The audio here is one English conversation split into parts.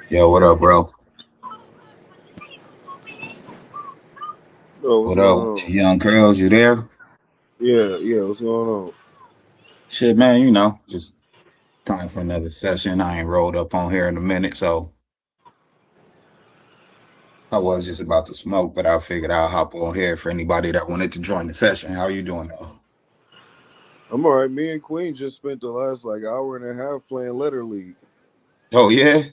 Yo, what up, bro? Oh, what's What going up, on? Young Curls? You there? Yeah, what's going on? Shit, man, just time for another session. I ain't rolled up on here in a minute, so I was just about to smoke, but I figured I'll hop on here for anybody that wanted to join the session. How you doing, though? I'm all right. Me and Queen just spent the last like hour and a half playing Letter League. Oh, yeah?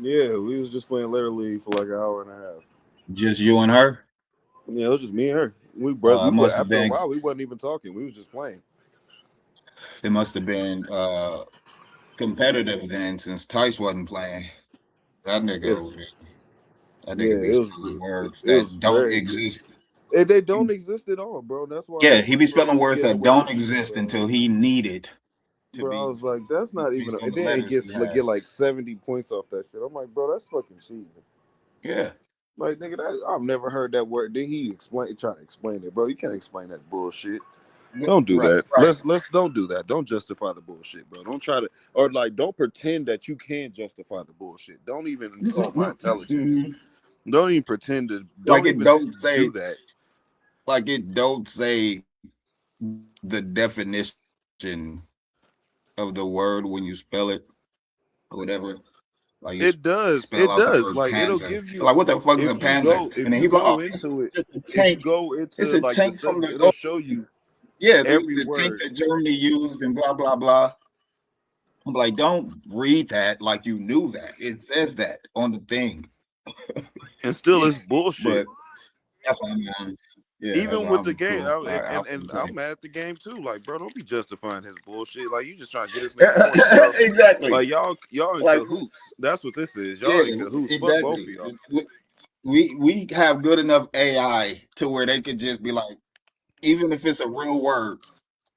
Yeah, we was just playing Letter League for like an hour and a half. Just you and her? Yeah, it was just me and her. We It but must have after a been, while we wasn't even talking. We was just playing. it must have been competitive then, since Tice wasn't playing. That It's nigga, that yeah, nigga be it was spelling words it was that don't very good. exist. They don't exist at all, bro. That's why I Yeah, was he be like, bro, spelling we words getting that away don't with shit, exist bro. until he needed to Bro, I be was like, that's not even. based on And the then it letters gets he like get has. like 70 points off that shit. I'm like, bro, that's fucking cheating. Yeah. Like nigga, I've never heard that word. Then he try to explain it, bro. You can't explain that bullshit. Don't do Right, that. right. Let's don't do that. Don't justify the bullshit, bro. Don't try to or like don't pretend that you can justify the bullshit. Don't even insult my intelligence. Don't even pretend to. Like Don't it even don't do say that, like it don't say the definition of the word when you spell it or whatever. Like you it does. spell It out the does. word Like it'll panzer. give you Like what the fuck is a panzer? And if then you he be like, oh, go into it, it's a if you tank. go It's into a like the tank from sentence, the it'll show you yeah, every the tank word. that Germany used and blah blah blah. I'm like, don't read that like you knew that. It says that on the thing. And still Yeah. it's bullshit. But that's why I'm on. Yeah, that's Even why with the I'm game, cool. and I'll I'm play. mad at the game too. Like, bro, don't be justifying his bullshit. Like, you just trying to get this nigga points, bro. Exactly. Like, y'all in Like, cahoots. That's what this is. yeah, Y'all in cahoots. Fuck both of exactly. y'all. We have good enough AI to where they could just be like, even if it's a real word,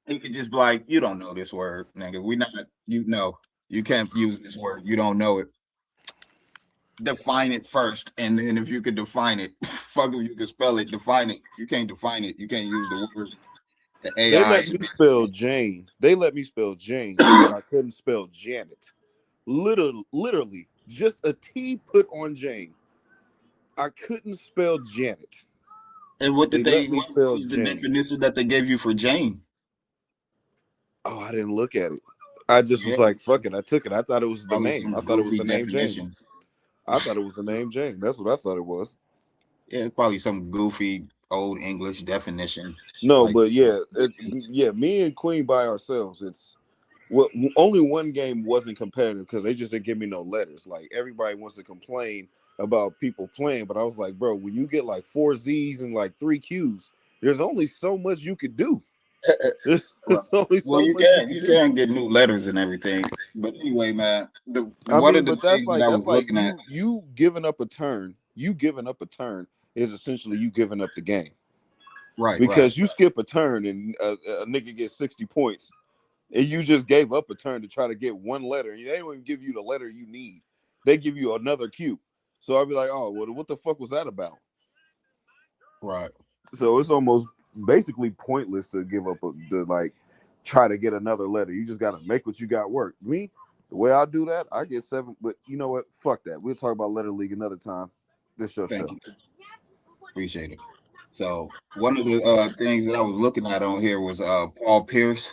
they could just be like, you don't know this word, nigga. We not, you know, you can't use this word. You don't know it. Define it first, and then if you could define it, fuck if you can spell it. Define it. If you can't define it, you can't use the word. The They AI let should me be. spell Jane. They let me spell Jane, but I couldn't spell Janet. Literally, just a T put on Jane. I couldn't spell Janet. And what They did let they? me What spell was the Jane. definition that they gave you for Jane? Oh, I didn't look at it. I just was Yeah, like, fuck it. I took it. I thought it was the probably name. I some thought it was goofy the name Jane. definition. I thought it was the name Jane. That's what I thought it was. Yeah, it's probably some goofy old English definition. No, Like, but yeah, yeah. Me and Queen by ourselves. It's what only one game wasn't competitive because they just didn't give me no letters. Like everybody wants to complain about people playing, but I was like, bro, when you get like four Z's and like three Q's, there's only so much you could do. right. There's only Well, so much you could you do. can get new letters and everything. But anyway, man, the I one mean, of the but that's things that like I was looking at, you giving up a turn. You giving up a turn is essentially you giving up the game right, right, because you skip a turn and a nigga gets 60 points and you just gave up a turn to try to get one letter. They don't even give you the letter you need. They give you another cue. So I'd be like, oh, well, what the fuck was that about? right. So it's almost basically pointless to give up to like try to get another letter. You just gotta make what you got work. Me, the way I do that, I get seven. But you know what? Fuck that. We'll talk about letter league another time. This your Thank show. you, appreciate it. So one of the things that I was looking at on here was Paul Pierce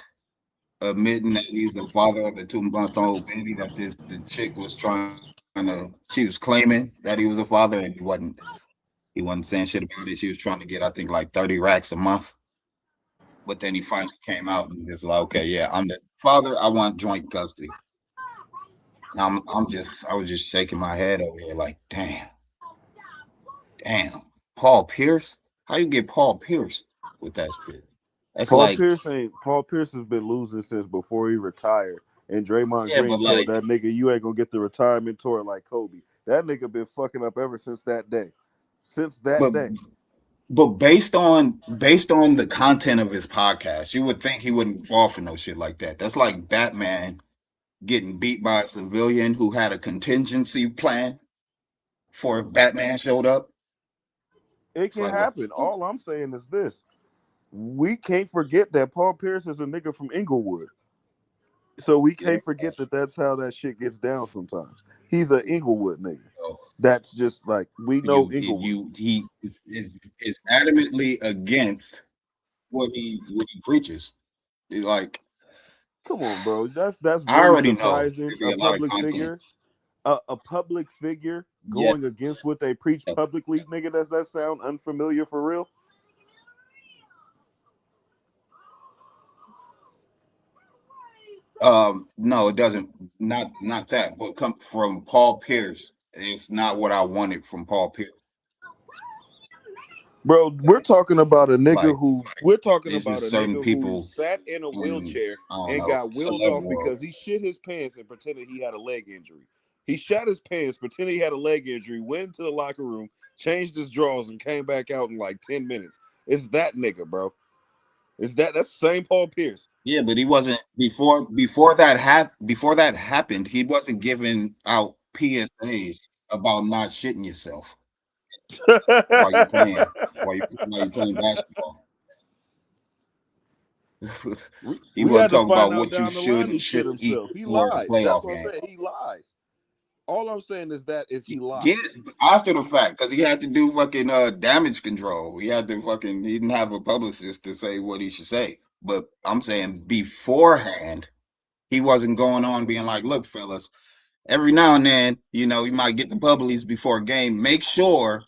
admitting that he's the father of the 2-month-old baby that the chick was trying to she was claiming that he was a father and he wasn't saying shit about it. She was trying to get I think like 30 racks a month. But then he finally came out and was like, okay, yeah, I'm the father. I want joint custody. And I was just shaking my head over here like, damn, Paul Pierce? How you get Paul Pierce with that shit? That's like, Paul Pierce has been losing since before he retired. And Draymond yeah, Green but told like, that nigga, you ain't gonna get the retirement tour like Kobe. That nigga been fucking up ever since that day. Since that but day. based on the content of his podcast, you would think he wouldn't fall for no shit like that. That's like Batman getting beat by a civilian who had a contingency plan for if Batman showed up. It It's can like, what happen. the fuck? All I'm saying is this. We can't forget that Paul Pierce is a nigga from Inglewood. So we Yeah. can't forget that that's how that shit gets down sometimes. He's an Inglewood nigga. So That's just like we know Inglewood. he is adamantly against what he preaches. Like Come on, bro. That's I really already know surprising. there'd be a lot of content. A public figure Yeah. going against what they preach publicly, nigga. Does that sound unfamiliar for real? No, it doesn't. Not that, but come from Paul Pierce. It's not what I wanted from Paul Pierce. Bro, Like we're talking it's about just a certain nigga who people sat in a in wheelchair I don't and know got wheeled celeb off world. because he shit his pants and pretended he had a leg injury. He shat his pants, pretended he had a leg injury, went into the locker room, changed his drawers, and came back out in like 10 minutes. It's that nigga, bro. That's the same Paul Pierce. Yeah, but he wasn't before that happened. He wasn't giving out PSAs about not shitting yourself while you're playing while you're playing basketball. He we wasn't had to talking find about out what you down the should line and he shit shouldn't eat himself. He before a lies. That's playoff what I'm game. saying. He lies. All I'm saying is he lies. Yeah, after the fact, because he had to do fucking damage control. He had to fucking he didn't have a publicist to say what he should say. But I'm saying beforehand, he wasn't going on being like, look, fellas, every now and then, you know, you might get the bubblies before a game. Make sure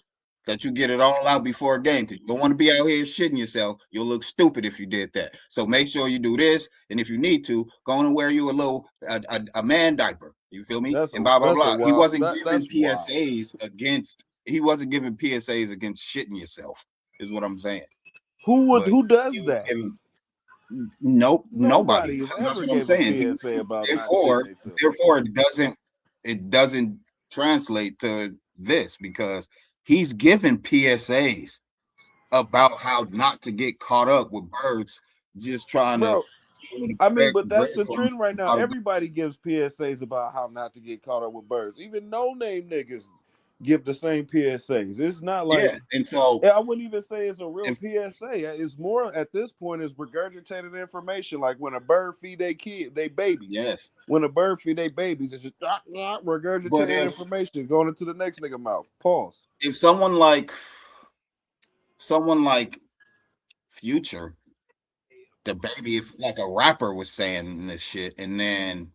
that you get it all out before a game because you don't want to be out here shitting yourself. You'll look stupid if you did that. So make sure you do this, and if you need to, go on and wear you a man diaper. You feel me? And blah blah That's a blah. He wild wasn't giving that's wild. He wasn't giving PSAs against shitting yourself. Is what I'm saying. But Who he does was that? giving nope nobody. Nobody has That's ever what I'm gave a saying. PSA about not shitting Therefore, themselves. therefore, it doesn't translate to this because he's given PSAs about how not to get caught up with birds just trying to Bro, follow the I mean, but that's the breadcrumbs trend right now. out of Everybody gives PSAs about how not to get caught up with birds. Even no name niggas give the same PSAs. It's not like yeah. And so I wouldn't even say it's a real if PSA. It's more at this point is regurgitated information. Like when a bird feed they babies. yes, When a bird feed they babies, it's just but regurgitated information going into the next nigga mouth. Pause. if someone like Future, the baby, if like a rapper was saying this shit, and then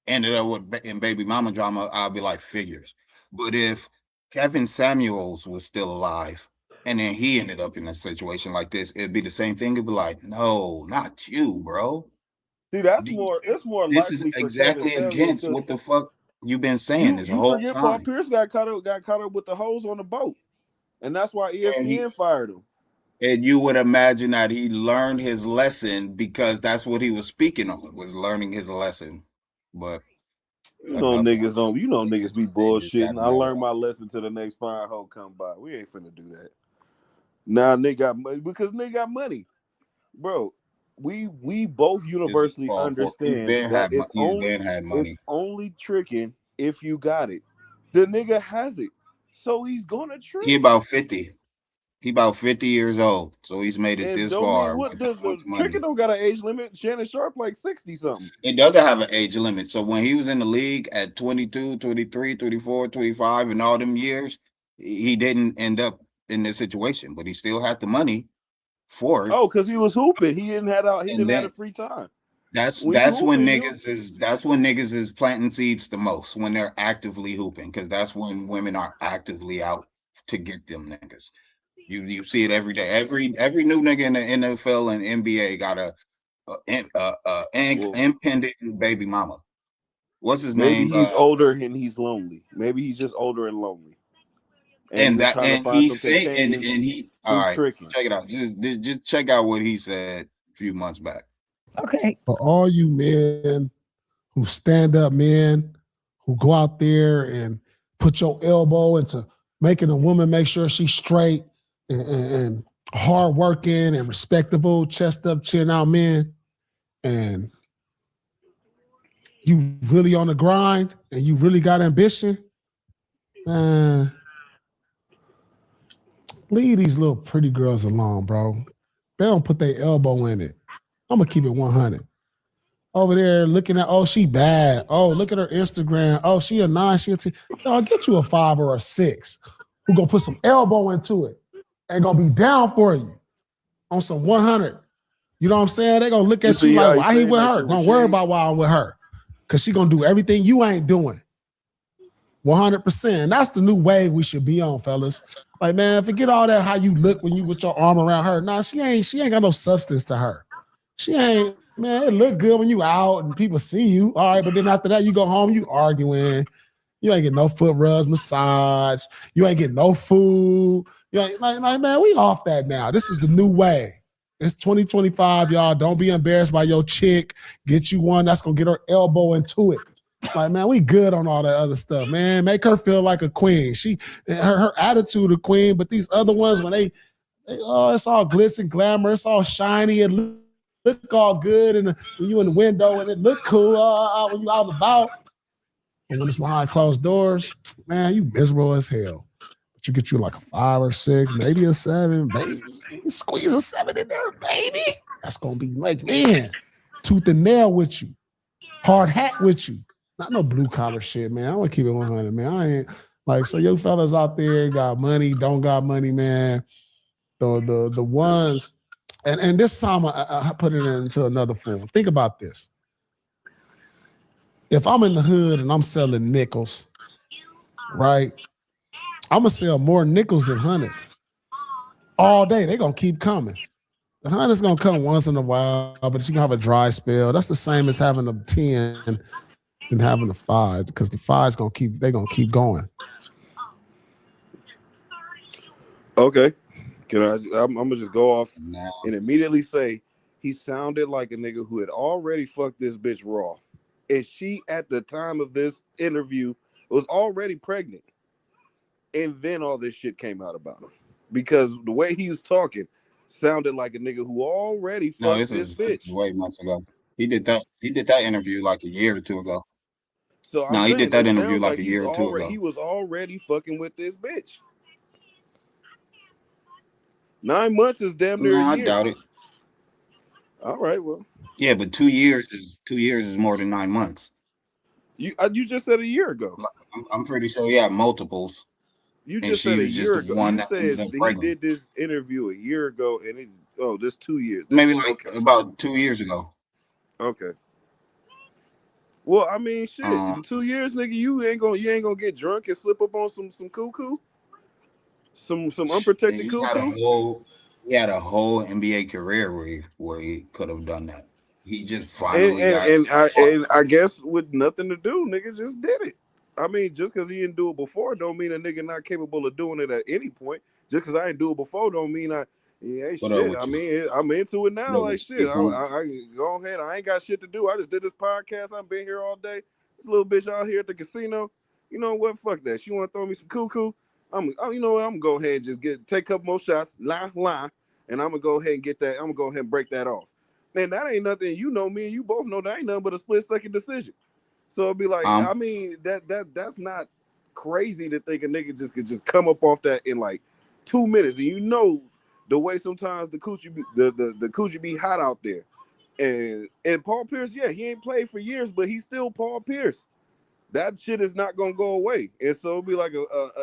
ended up with in baby mama drama, I'll be like figures. But if Kevin Samuels was still alive and then he ended up in a situation like this, it'd be the same thing. It'd be like, no, not you, bro. See, that's D- more. It's more This is likely for Kevin exactly Samuels against because what the fuck you've been saying you this you whole forget Paul time. Pierce got caught up with the hose on the boat, and that's why And he ESPN fired him. and you would imagine that he learned his lesson because that's what he was speaking on, was learning his lesson. But another one took Niggas be just got bullshitting. I another learned one. my lesson till the next fire hole come by. We ain't finna do that. Nah, nigga got money because nigga got money, bro. We both This is universally Paul Porter. understand that He's been had it's money. only tricking if you got it. The nigga has it, so he's gonna He trick. about 50. He about 50 years old. So he's made it And this don't mean far what with that does much the tricking money. don't got an age limit. Shannon Sharp like 60 something. It doesn't have an age limit. So when he was in the league at 22, 23, 24, 25, and all them years, he didn't end up in this situation, but he still had the money for it. Oh, because he was hooping. He And didn't have then the free time. that's When you hooping, that's when niggas is planting seeds the most when they're actively hooping because that's when women are actively out to get them niggas. You see it every day. Every new nigga in the NFL and NBA got well, impending baby mama. What's his maybe name? he's older and he's lonely. Maybe he's just older and lonely, and And just that trying to and find he some say companions and he all through right. tricking. Check it out. Just check out what he said a few months back. Okay. For all you men who stand up men, who go out there and put your elbow into making a woman make sure she's straight and hard working and respectable, chest up, chin out men, and you really on the grind and you really got ambition, man, leave these little pretty girls alone, bro. They don't put their elbow in it. I'm gonna keep it 100. over there looking at, oh, she bad. Oh, look at her Instagram. Oh, she a 9, she a 10. No, get you a 5 or a 6 who gonna put some elbow into it and gonna be down for you on some 100. You know what I'm saying? They gonna look at you like, why he with her? Don't worry about why I'm with her. Cause she gonna do everything you ain't doing. 100%. And that's the new way we should be on, fellas. Like, man, forget all that how you look when you with your arm around her. Nah, she ain't got no substance to her. She ain't, man, it look good when you out and people see you. All right, but then after that, you go home, you arguing. You ain't getting no foot rubs, massage. You ain't getting no food. You ain't, like, man, we off that now. This is the new way. It's 2025, y'all. Don't be embarrassed by your chick. Get you one that's going to get her elbow into it. Like, man, we good on all that other stuff, man. Make her feel like a queen. Her attitude a queen, but these other ones, when they oh, it's all glitz and glamour, it's all shiny, it look all good, and when you in the window, and it look cool when you out and about. And when it's behind closed doors, man, you miserable as hell. But you get you like a 5 or 6, maybe a 7, baby. You squeeze a 7 in there, baby. That's gonna be like, man, tooth and nail with you, hard hat with you. Not no blue collar shit, man. I want to keep it 100, man. I ain't like, so you fellas out there got money, don't got money, man. The ones, and this time I put it into another form. Think about this. If I'm in the hood and I'm selling nickels, right? I'm gonna sell more nickels than hundreds all day. They gonna keep coming. The hundred's gonna come once in a while, but you can have a dry spell. That's the same as having a 10 and having a 5, because the 5's gonna keep going. Okay. I'm gonna just go off and immediately say he sounded like a nigga who had already fucked this bitch raw. And she, at the time of this interview, was already pregnant. And then all this shit came out about him. Because the way he was talking sounded like a nigga who already fucked this bitch. This was way months ago. He did that interview like a year or two ago. So he did that interview like a year or two ago. He was already fucking with this bitch. 9 months is damn near a year. I doubt it. All right, well. Yeah, but 2 years is more than 9 months. You just said a year ago. I'm pretty sure he had multiples. You just said a year ago. You said he did this interview a year ago, and this 2 years. Maybe like about 2 years ago. Okay. Well, I mean, shit. In 2 years, nigga, you ain't gonna get drunk and slip up on some cuckoo, some unprotected cuckoo. He had a whole NBA career where he could have done that. He just finally I guess with nothing to do, nigga just did it. I mean, just because he didn't do it before, don't mean a nigga not capable of doing it at any point. Just because I didn't do it before, don't mean shit. I mean, I'm into it now. Like shit, I go ahead. I ain't got shit to do. I just did this podcast. I've been here all day. This little bitch out here at the casino. You know what? Fuck that. She want to throw me some cuckoo. You know what? I'm gonna go ahead and just take a couple more shots, lie, and I'm gonna go ahead and get that. I'm gonna go ahead and break that off. Man, that ain't nothing. You know me and you both know that ain't nothing but a split-second decision. So it'd be like, I mean, that's not crazy to think a nigga could just come up off that in like 2 minutes. And you know the way sometimes the coochie be hot out there. And Paul Pierce, yeah, he ain't played for years, but he's still Paul Pierce. That shit is not gonna go away. And so it'd be like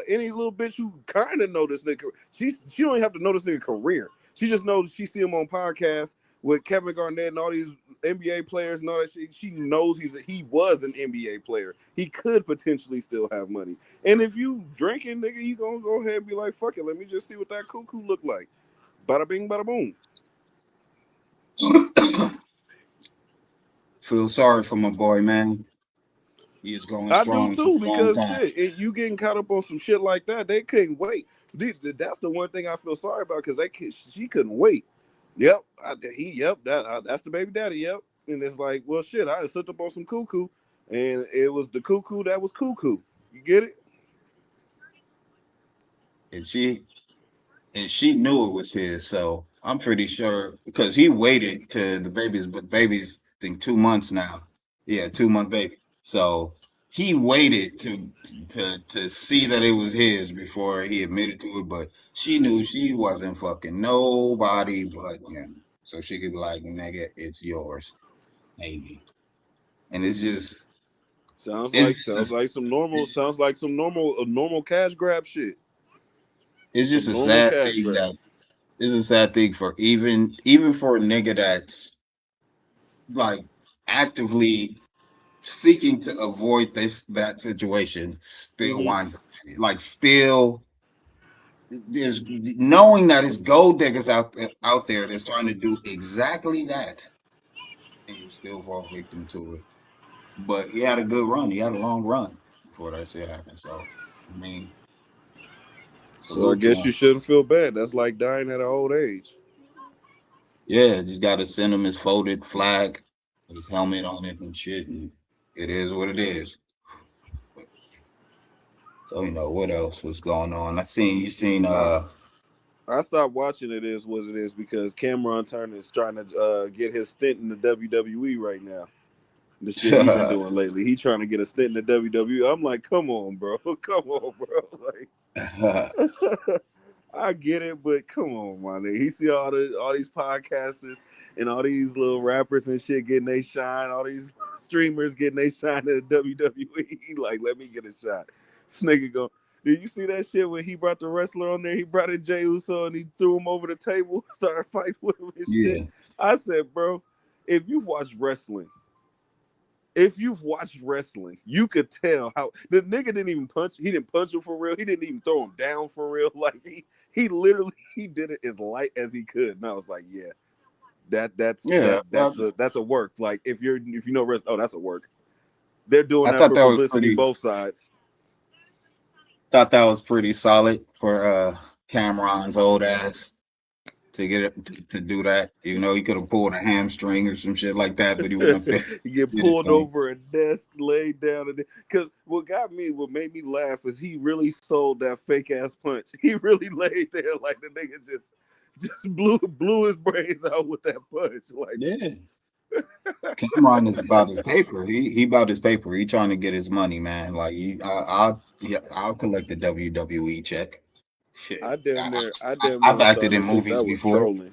any little bitch who kind of know this nigga. She don't even have to know this nigga career. She just knows she see him on podcasts with Kevin Garnett and all these NBA players and all that shit. She knows he was an NBA player. He could potentially still have money. And if you drinking, nigga, you gonna go ahead and be like, fuck it, let me just see what that cuckoo look like. Bada bing, bada boom. Feel sorry for my boy, man. He's going strong. I do too, because shit, you getting caught up on some shit like that, they couldn't wait. That's the one thing I feel sorry about, because she couldn't wait. Yep, that's the baby daddy. Yep, and it's like, well, shit, I just slipped up on some cuckoo, and it was the cuckoo that was cuckoo. You get it? And she knew it was his, so I'm pretty sure, because he waited to the babies, but baby's I think 2 months now. Yeah, 2-month baby. So he waited to see that it was his before he admitted to it, but she knew she wasn't fucking nobody but him. So she could be like, nigga, it's yours. Maybe. and it's just Sounds it's like just some normal. it's, Sounds like some normal cash grab shit. it's just Some a normal sad cash thing grab. that it's a sad thing for even for a nigga that's like actively seeking to avoid that situation still Mm-hmm. winds up in it. Like still there's knowing that it's gold diggers out there that's trying to do exactly that, and you still fall victim to it. But he had a good run. He had a long run before that shit happened. So I mean, So I salute to guess him. you shouldn't feel bad. That's like dying at an old age. Yeah, just got to send him his folded flag with his helmet on it and shit, and it is what it is. So what else was going on? You seen Uh, I stopped watching It Is What It Is because Cameron Turner is trying to get his stint in the WWE right now. The shit he been doing lately. He trying to get a stint in the WWE. I'm like, come on, bro. Come on, bro. Like I get it, but come on, my nigga. He see all these podcasters and all these little rappers and shit getting they shine, all these streamers getting they shine in the WWE. He like, let me get a shot. This nigga go. Did you see that shit when he brought the wrestler on there? He brought in Jey Uso and he threw him over the table, started fighting with him and shit. Yeah, I said, bro, if you've watched wrestling, if you've watched wrestling, you could tell how the nigga didn't even punch. He didn't punch him for real. He didn't even throw him down for real. Like he literally he did it as light as he could. And I was like, yeah, yeah. that's a work. Like if you know wrestling, oh, that's a work. They're doing I that thought for that was publicity, pretty. both sides. Thought that was pretty solid for Cameron's old ass to get it to do that. He could have pulled a hamstring or some shit like that, but he went up there, You get did his pulled thing. over a desk, laid down, and because what made me laugh is he really sold that fake ass punch. He really laid there like the nigga just blew his brains out with that punch. Like Yeah, Cameron is about his paper. He about his paper. He trying to get his money, man. Like I'll collect the WWE check. Shit, I damn I've near acted started in to think movies that was before. trolling.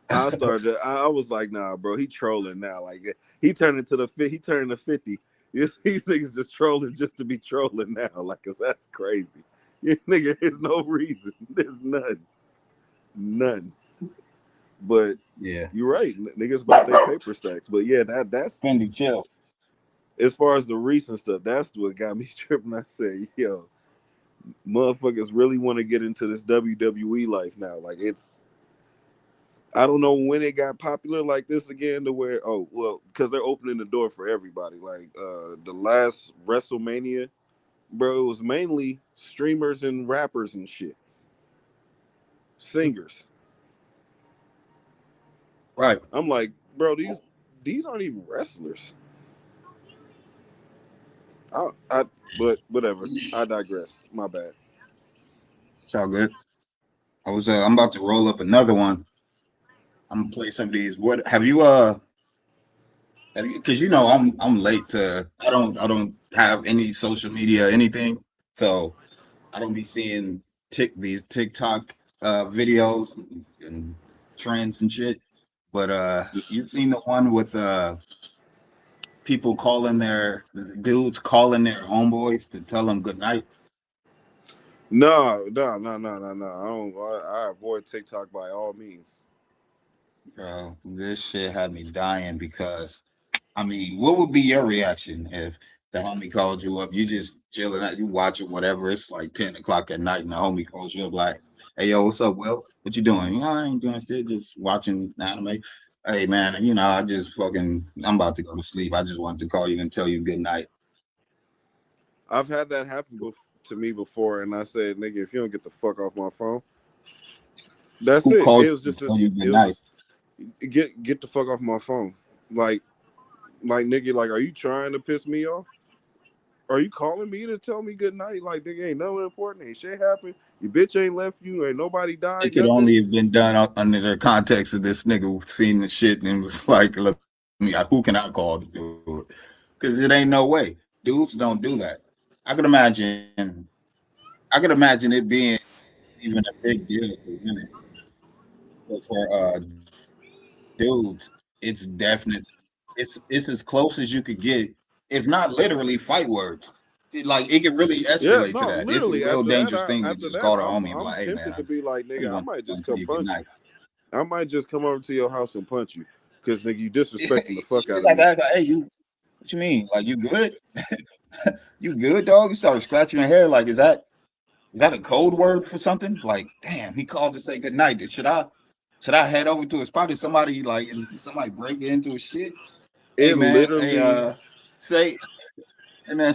I was like, nah, bro, he trolling now. Like he turned into he turned to 50. These niggas just trolling just to be trolling now. Like, cause that's crazy. Yeah, nigga, there's no reason. There's none. None. But Yeah, you're right. Niggas about their paper stacks. But yeah, that's Fendi chill. as far as the recent stuff, that's what got me tripping. I said, yo, motherfuckers really want to get into this WWE life now. Like I don't know when it got popular like this again to where because they're opening the door for everybody. Like the last WrestleMania, bro, it was mainly streamers and rappers and shit. Singers. Right. I'm like, bro, these aren't even wrestlers. I but whatever. I digress. My bad. It's all good. I'm about to roll up another one. I'm gonna play some of these. What have you, because I'm late to I don't have any social media, anything. So I don't be seeing these TikTok videos and trends and shit. But you've seen the one with people calling their dudes calling their homeboys to tell them good night. No. I don't. I avoid TikTok by all means. Bro, this shit had me dying because I mean, what would be your reaction if the homie called you up? You just chilling out, you watching whatever. It's like 10 o'clock at night, and the homie calls you up like, "Hey, yo, what's up, Will? What you doing?" I ain't doing shit, just watching anime. Hey, man, I'm about to go to sleep. I just wanted to call you and tell you good night. I've had that happen to me before, and I said, "Nigga, if you don't get the fuck off my phone, that's Who it." called It was you to just tell this. you It good was night? just get the fuck off my phone. Like nigga, like, are you trying to piss me off? Are you calling me to tell me good night? Like, nigga, ain't nothing important. Ain't shit happened. Your bitch ain't left you. Ain't nobody It died. could Nothing. only have been done under the context of this nigga seeing the shit and was like, "Look, who can I call to do it?" Because it ain't no way. Dudes don't do that. I could imagine. I could imagine it being even a big deal for women, but for dudes, it's definitely it's as close as you could get, if not literally fight words. Like it could really Yeah, escalate to no, that. It's a literally real after that, dangerous thing to just call the homie and be I'm like, hey tempted to man, be like, I nigga, just I want might to just tell come you good punch you. night. I might just come over to your house and punch you, because nigga, you disrespecting the fuck out Just of like me. that, like, hey, what you mean? Like you good? You good, dog? You start scratching your hair. Like, is that a code word for something? Like, damn, he called to say good night. Should I head over to? It's probably somebody like is somebody breaking into his shit. Hey It man, literally, say, hey man,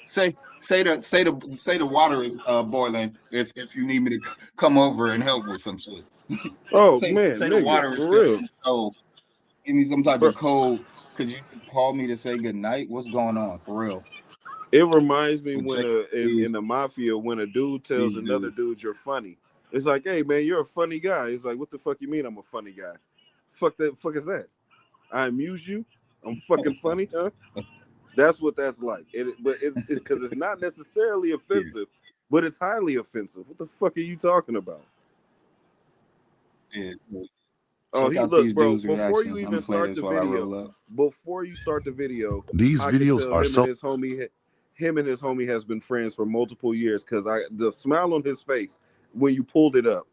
say the water is boiling. If you need me to come over and help with some shit. oh say man, the nigga, water is for spilling real, on the stove. Give me some type bro. of code. Could you call me to say good night? What's going on for real? It reminds me Would when say in the mafia, when a dude tells these another dudes. dude you're funny. It's like, hey man, you're a funny guy. It's like, what the fuck you mean I'm a funny guy? Fuck is that? I amuse you? I'm fucking funny, huh? That's what that's like. But it's because it's not necessarily offensive, but it's highly offensive. What the fuck are you talking about? Yeah. Oh, Check he out look, these bro. dudes' Before you reactions. I'm even gonna play start this the while I video, roll up. These I could videos tell are him and so his homie has been friends for multiple years. Because the smile on his face when you pulled it up,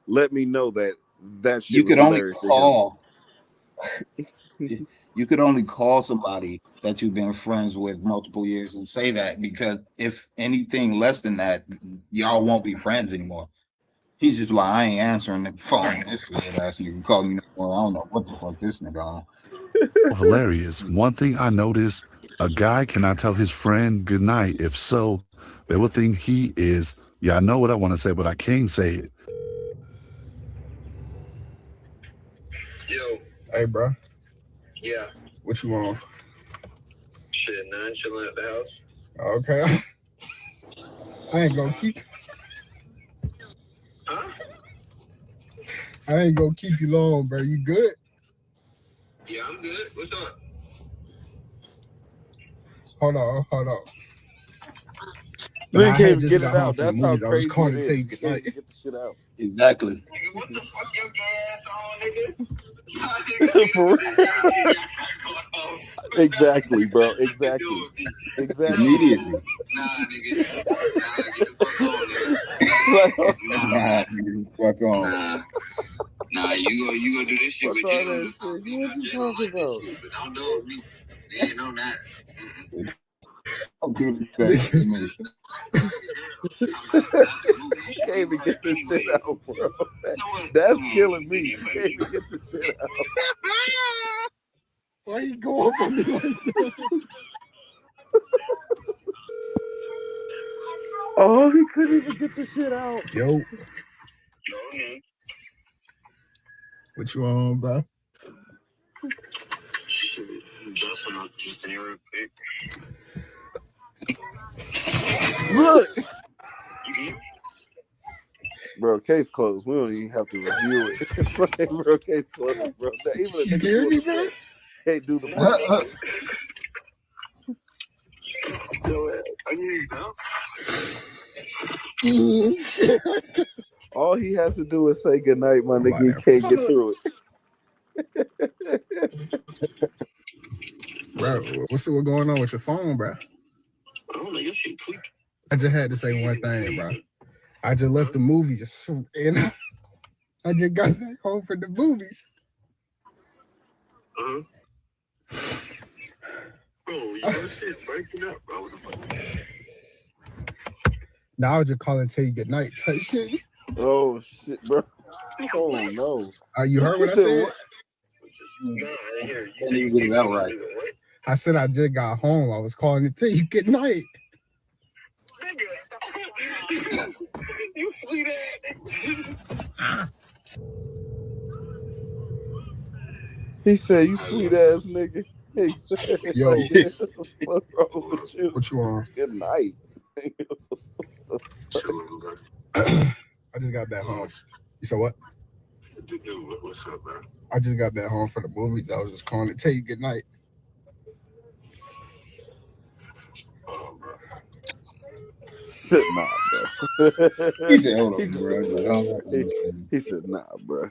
let me know that shit You was could only hilarious to him. call. You could only call somebody that you've been friends with multiple years and say that, because if anything less than that, y'all won't be friends anymore. He's just like, I ain't answering the phone. This weird ass nigga call me no more. I don't know what the fuck this nigga on. hilarious. One thing I noticed, a guy cannot tell his friend good night. If so, they will think he is, yeah, I know what I want to say, but I can't say it. Yo, Hey, bro, yeah. what you want? Shit, none, chilling at the house. Okay. I ain't gonna keep. Huh? I ain't gonna keep you long, bro. You good? Yeah, I'm good. What's up? Hold on. You Nah, I can't had even just get got it home out. from the That's how movies. I was crazy calling it to tell you is. You good can't night. even get the shit out. Exactly. Nigga, what the fuck your gas on, nigga? Nah, nigga, For real. Exactly, bro. Exactly. Exactly. Immediately. Nah, nigga. Nah, get the fuck on, nigga. Like, Nah, nigga, fuck on. Nah, you go do this shit fuck with all Jay. that shit. What you talking about? But don't do it with me. We ain't on that. Don't do that to me. You can't even get this shit out, bro. That's killing me. You can't even get this shit out. Why you go up on me like that? Oh, he couldn't even get the shit out. Yo, what you on, bro? Shit, just enough just to hear it quick. Look. You can hear me? Bro, case closed. We don't even have to review it. Like, bro, case closed, bro. Even a You nigga hear me, pulled bro? up, hey, do the podcast. I hear you now. All he has to do is say goodnight, my nigga. He Come on, can't get through it. bro, what's going on with your phone, bro? I don't know, your shit tweak. I just had to say one thing, bro. I just left the movies and I just got back home from the movies. Bro, your shit breaking up, bro. Now I was just calling to tell you good night type shit. Oh shit, bro. Oh no. You heard what I said? What? Nah, I didn't hear you. Can't even get it out right. I said I just got home. I was calling to tell you good night. Nigga, you sweet ass. He said, "You sweet ass nigga." He said, Yo, "What's wrong with you?" What you on? Good night. I just got back home. You said what? What's up, bro? I just got back home from the movies. I was just calling to tell you good night. Oh, bro. Said, nah, bro. He said, hold on, bro. He said, nah, bro.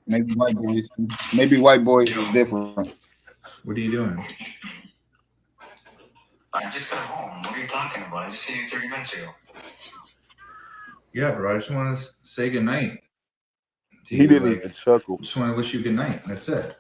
Maybe white boys is different. What are you doing? I just got home. What are you talking about? I just seen you 30 minutes ago. Yeah, bro. I just want to say goodnight. He didn't even chuckle. Just want to wish you good night. That's it.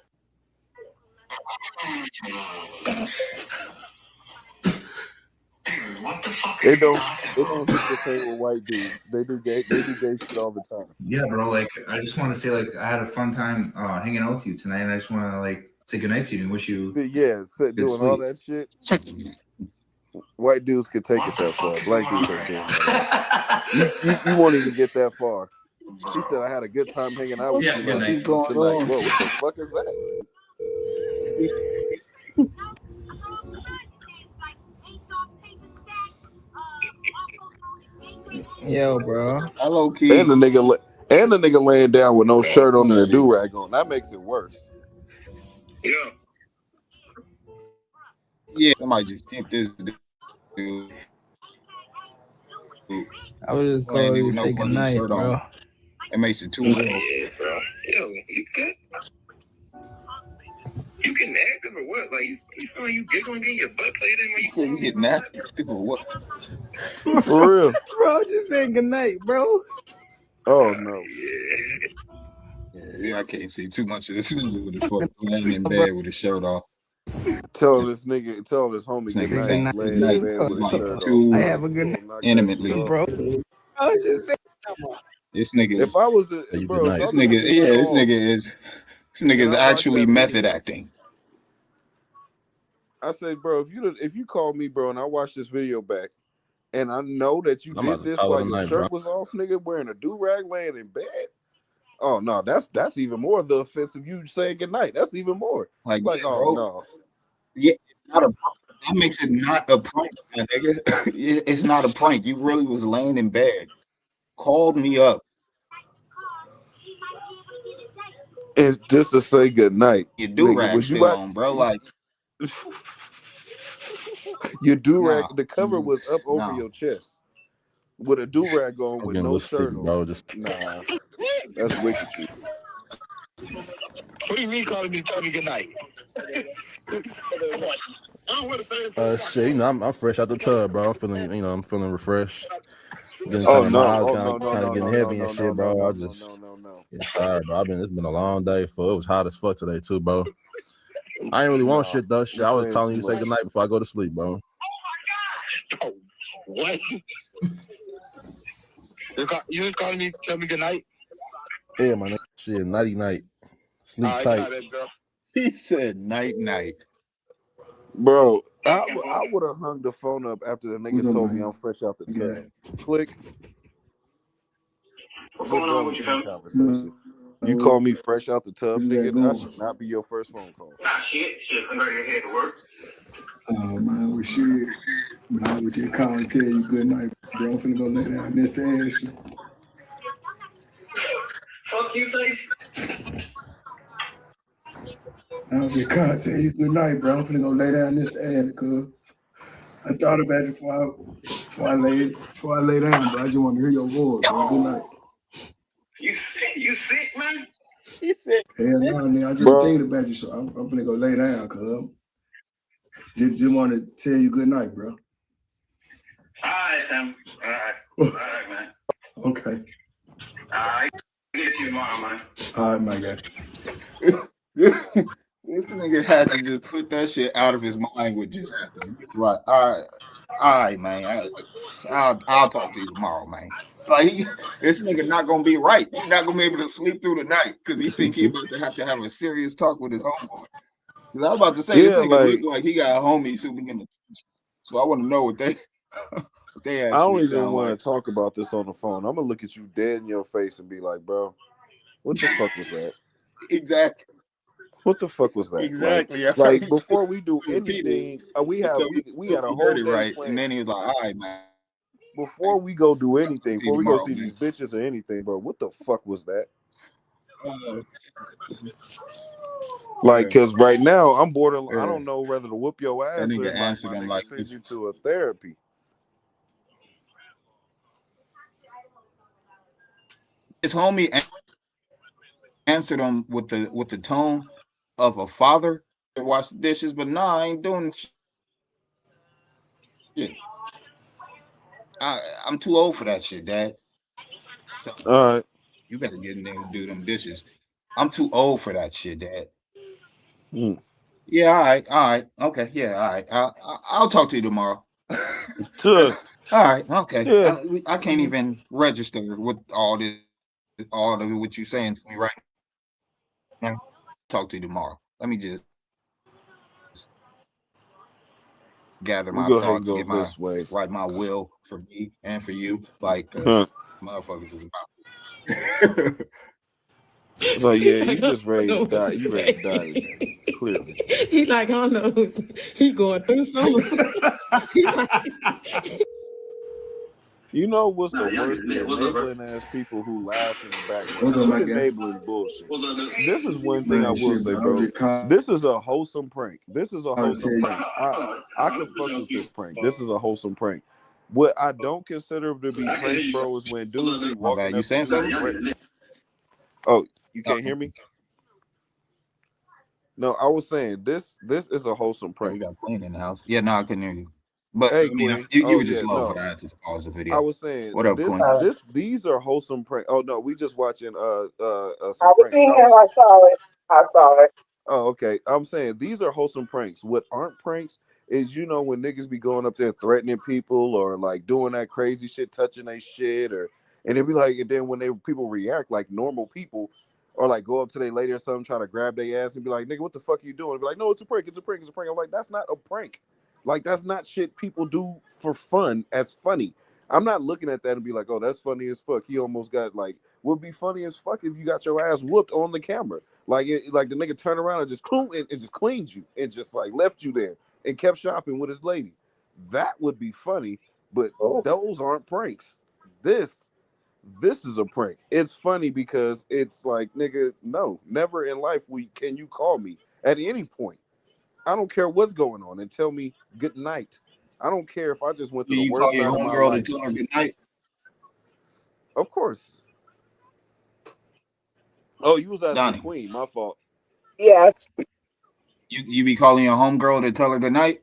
Dude, what the fuck are It you don't talking hit about? the same with white dudes. They do gay shit all the time. Yeah, bro. Like, I just want to say, like, I had a fun time hanging out with you tonight, and I just want to like say goodnight to you and wish you Yeah, doing sleep. all that shit. White dudes can take it that far. Black dudes ain't doing that. You won't even get that far. He said, "I had a good time hanging out with Yeah, you good night. tonight." Whoa, what the fuck is that? Yo, bro. Hello, key. And the nigga laying down with no shirt on and a do rag on. That makes it worse. Yeah, somebody just kicked this dude. I would just call Laying there you with to no say fucking goodnight, shirt bro. on. It makes it too real. Yeah, bro. Yo, you good? You getting active or what? Like, you sound like you giggling, getting your butt played in when You said you getting active or what? For real. Bro, just saying goodnight, bro. Oh no. Yeah, I can't see too much of this nigga with his fucking laying in bed with his shirt off. Telling this homie This nigga good saying night, laying goodnight in bed with his like shirt too I have a good night, intimately. bro. I was just saying. This nigga, If I was the Hey, bro, good night. this nigga is actually method acting. I say, bro, if you call me, bro, and I watch this video back, and I know that you I'm did about to this call it while a your night, shirt bro. was off, nigga, wearing a do rag, laying in bed. Oh no, that's even more the offense of you saying goodnight. That's even more. Like, Like, yeah, oh bro. no. Yeah, that makes it not a prank, my nigga. It's not a prank. You really was laying in bed, called me up. It's just to say goodnight. Your do Nigga, rag was you still like on, bro? Like, your do rag? nah, The cover was up over nah. your chest with a do rag on I'm with getting a no little shirt sleepy, on. bro. Just Nah, that's wicked. You. What do you mean calling me to tell me goodnight? shit, you know, I'm fresh out the tub, bro. I'm feeling refreshed. Getting Oh kind of no! my eyes Oh kind no! of No! getting No! heavy No! and No! shit, bro. No! I No! just No! getting tired, bro. It's been a long day. It was hot as fuck today too, bro. I ain't really want shit though. Shit, I was calling you to say goodnight before I go to sleep, bro. What? You just calling me to tell me goodnight? Yeah, my nigga. Shit, nighty night. Sleep tight. He said night night. Bro, I would have hung the phone up after the nigga told me I'm fresh out the tub. Click. What's going on with you, fam? Conversation. You call me fresh out the tub, nigga. That should not be your first phone call. Nah, shit. I'm ready to head to work. Oh man, we should. Man, I would just call and tell you good night, bro. I'm finna go lay down next to Ashley. Fuck you, say? I would just call and tell you good night, bro. I'm finna go lay down next to Ashley, cuz. I thought about it before I lay down, bro. I just want to hear your voice, bro. Good night. You sick, man? He said, Hell no, nigga. I just thinking about you, so I'm finna go lay down, cuz. Just want to tell you good night, bro. All right, fam. All right, man. Okay. I'll get you tomorrow, man. All right, my guy. this nigga had to just put that shit out of his mind with just happened. It's like, all right, man. I'll talk to you tomorrow, man. Like, this nigga not gonna be right. He's not gonna be able to sleep through the night because he think he about to have a serious talk with his homeboy. Because I was about to say, this nigga look like he got homies who be in the. So I want to know what they actually I don't even sound want like. to talk about this on the phone. I'm gonna look at you dead in your face and be like, bro, what the fuck was that? Exactly. What the fuck was that? Exactly. Like before we do anything, we had a whole heard it day right, planned. and then he was like, all right, man. Before we go do anything, before we go tomorrow, see these bitches or anything, bro, what the fuck was that? Like, cause right now I'm borderline. I don't know whether to whoop your ass That or nigga like answered my him nigga like send you to a therapy. His homie answer them with the tone of a father to wash the dishes, but nah, I ain't doing shit. I'm too old for that shit, Dad. So All right. you better get in there and do them dishes. I'm too old for that shit, Dad. Mm. Yeah, all right, okay, yeah, all right. I'll talk to you tomorrow. Sure. All right, okay. Yeah. I can't even register with all of what you saying to me right now. Talk to you tomorrow. Let me just gather We'll my go ahead and thoughts, go this way. write my will for me and for you, like, cause Huh. motherfuckers is about. So yeah, you Like, I just ready don't to know die. what You to ready to die say. today, clearly. He like, I don't know. He going through something. He like, You know what's the worst? The enabling ass people who laugh in the background. What's up, my Quit guy? enabling bullshit. This is one thing I Man, will shit, say, bro. I was bro. just calling This is a wholesome prank. This is a to wholesome tell you. prank. I can fuck with this prank. This is a wholesome prank. What I don't consider to be pranks, bro, is when dudes be My walking bad. You up to saying you and something? threatening. Oh, you Oh, can't hear me? No, I was saying this is a wholesome oh, you prank. got Queen in the house. Yeah, no, I couldn't hear you. But Hey, I mean, Queen. you Oh were just yeah, low, but no. I had to pause the I video. was saying What up, Queen? these are wholesome prank. Oh no, we just watching I some was pranks. in here. I saw it. I saw it. Oh, okay. I'm saying these are wholesome pranks. What aren't pranks is when niggas be going up there threatening people or like doing that crazy shit, touching their shit, and it be like, and then when people react like normal people, or like go up to their lady or something, try to grab their ass and be like, nigga, what the fuck are you doing? Be like, no, it's a prank, it's a prank, it's a prank. I'm like, that's not a prank. Like, that's not shit people do for fun as funny. I'm not looking at that and be like, oh, that's funny as fuck. He almost got like, would be funny as fuck if you got your ass whooped on the camera. Like like the nigga turned around and just just cleaned you and just like left you there and kept shopping with his lady. That would be funny, but those aren't pranks. This is a prank. It's funny because it's like, nigga, no, never in life can you call me at any point. I don't care what's going on and tell me good night. I don't care if I just went through the You call worst your night of my homegirl life. to tell her good night? Of course. Oh, you was asking Donnie, Queen, my fault. Yes. you be calling your homegirl to tell her good night?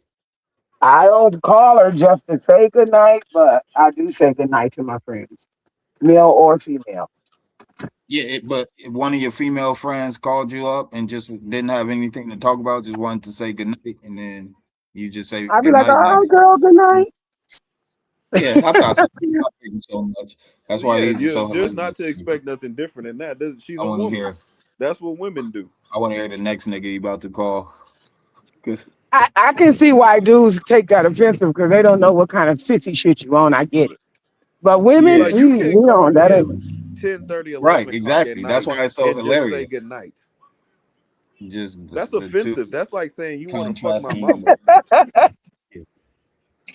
I don't call her just to say goodnight, but I do say goodnight to my friends, male or female. Yeah, but if one of your female friends called you up and just didn't have anything to talk about, just wanted to say good night, and then you just say I'd be good like, night, oh, girl, good night. yeah, I thought so. I figured so much. That's why Yeah, these are so there's not hilarious. to expect nothing different than that. She's I a want to woman. hear. That's what women do. I want to hear the next nigga you about to call. Cause I can see why dudes take that offensive because they don't know what kind of sissy shit you on. I get it. But women, yeah, Like, you can't we call don't. That me at ain't. 10:30, right, 11 o'clock at exactly. That's night why it's so and just say hilarious. good night. Just That's the two offensive. That's like saying you want to fuck my contrasting. mama.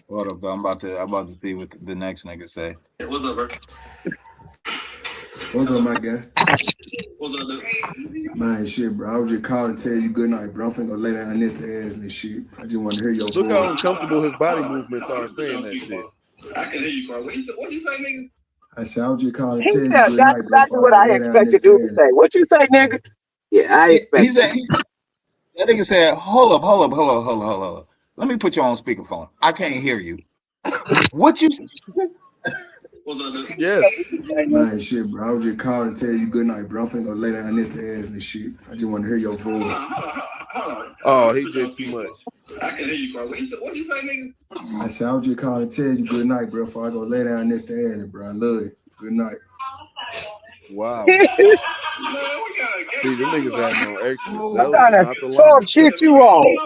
Hold up, I'm about to see what the next nigga say. What's up, bro? What's up, my guy? What's up, dude? Man, shit, bro. I was just calling to tell you good night, bro. I'm finna go lay down next to ass and shit. I just want to hear your Look how voice. uncomfortable his body movements are saying that shit. I can hear you, bro. What you say, nigga? I said, I was just calling to He tell you said good that's night, bro. exactly Before I what go I lay down expected next to dude to ass. say. What you say, nigga? Yeah, I expect. That nigga said, hold up. Let me put you on speakerphone. I can't hear you. What you said? What's up, dude? Yes. Man, shit, bro. I was just calling to tell you good night, bro. I'm finna go lay down next to ass and shit. I just want to hear your voice. Hold on. Oh, he did too much. I can hear you, bro. What you say, nigga? I said, I was just calling to tell you good night, bro. Before I go lay down next to ass, bro. I love it. Good night. Wow. Man, See, them niggas had no extras. What Those kind is of not the soft lines. shit you on?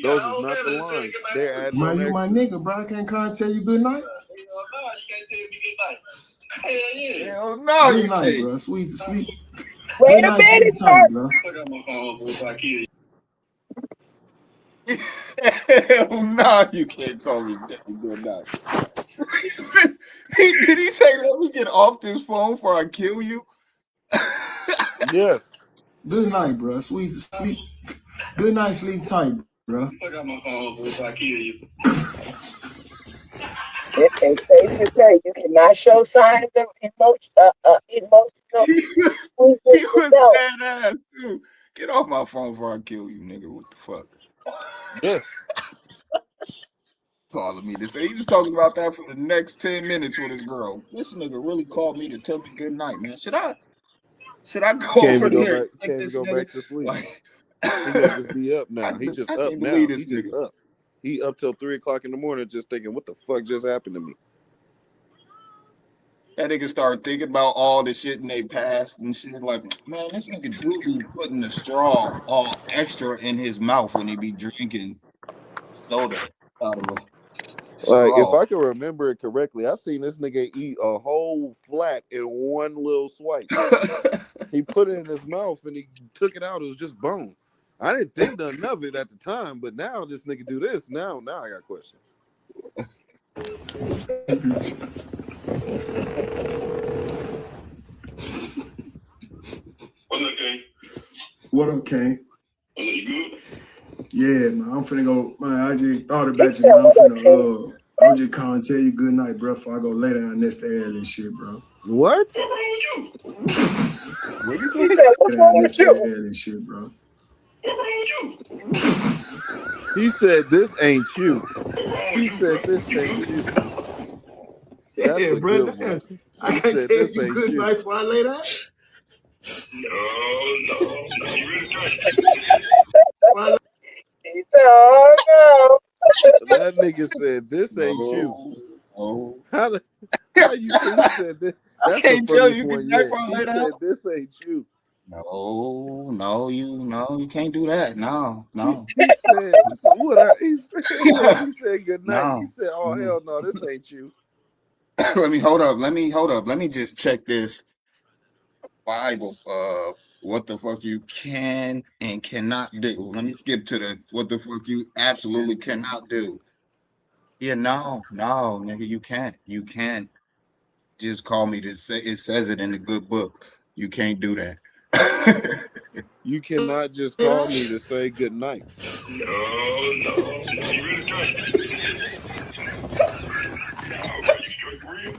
Those is not the lines. They're adding Man, on you my extras. nigga, bro. I can't come and tell you good night. Hell no, Good you night, can't. bro. Sweet sleep. Wait Good a night, minute, sleep tight, bro. Hell no, you can't call me daddy good night. Did he say, let me get off this phone before I kill you? Yes. Good night, bro. Sweet sleep. Good night, sleep tight, bro. Fuck out my phone before I kill you. It's safe to say you cannot show signs of emotional He weakness was without. dead ass too. Get off my phone before I kill you, nigga. What the fuck? Yes. Calling me to say he was talking about that for the next 10 minutes with his girl. This nigga really called me to tell me good night, man. Should I go Can't over even go there back. and Can't even this go nigga? back to sleep. Like, He gonna just be up now. He just I up can't now. believe this He just nigga. up. He up till 3 o'clock in the morning, just thinking, "What the fuck just happened to me?" That nigga started thinking about all the shit in their past and shit. Like, man, this nigga do be putting the straw all extra in his mouth when he be drinking soda out of a Like, if straw. I can remember it correctly, I seen this nigga eat a whole flat in one little swipe. He put it in his mouth and he took it out. It was just bone. I didn't think nothing of it at the time, but now this nigga do this. Now I got questions. What's up, King? What up, Kane? What's up, you good? Yeah, man. I'm finna go. Man, I just thought about you, He said, man. "What up, King?" I'm just calling to tell you good night, bro. Before I go lay down next to Aaron and shit, bro. What? What's wrong with you? What you He say? said, "What's wrong with Next to you?" Aaron and shit, bro. What's wrong with you? He said, "This ain't you." What's wrong He with you, said, bro? "This ain't you." Yeah, That's a bro. good one. I He can't said, tell "This you ain't good you." night before I lay down. No. You really can't. He said, "Oh no." That nigga said, "This ain't you." No. How you say he said this? I That's the can't tell funniest you good one night yet. before I He lay down. said, "This ain't you." No, you can't do that. No. He said, so what? He said, he said good night. He No. said, "Oh hell no, this ain't you." Let me hold up. Let me just check this Bible. What the fuck you can and cannot do. Let me skip to the what the fuck you absolutely cannot do. Yeah, no, nigga, you can't. You can't just call me to say it says it in the good book. You can't do that. You cannot just call me to say good night. No. You really can't. No, bro, you straight for real?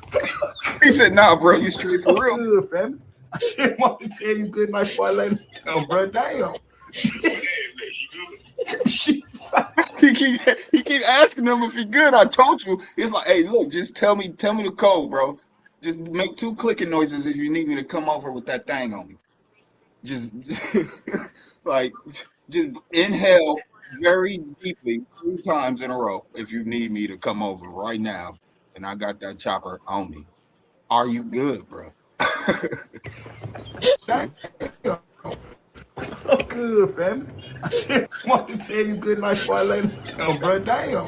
He said, nah, bro, you straight for real. Good, fam. I just want to tell you good night before I lay down, bro. Damn. What is that? She good? He keep asking him if he good. I told you. It's like, hey, look, just tell me the code, bro. Just make 2 clicking noises if you need me to come over with that thing on me. Just like just inhale very deeply 3 times in a row if you need me to come over right now. And I got that chopper on me. Are you good, bro? Damn. I'm good, fam. I just want to tell you good night before I lay down, bro. Damn.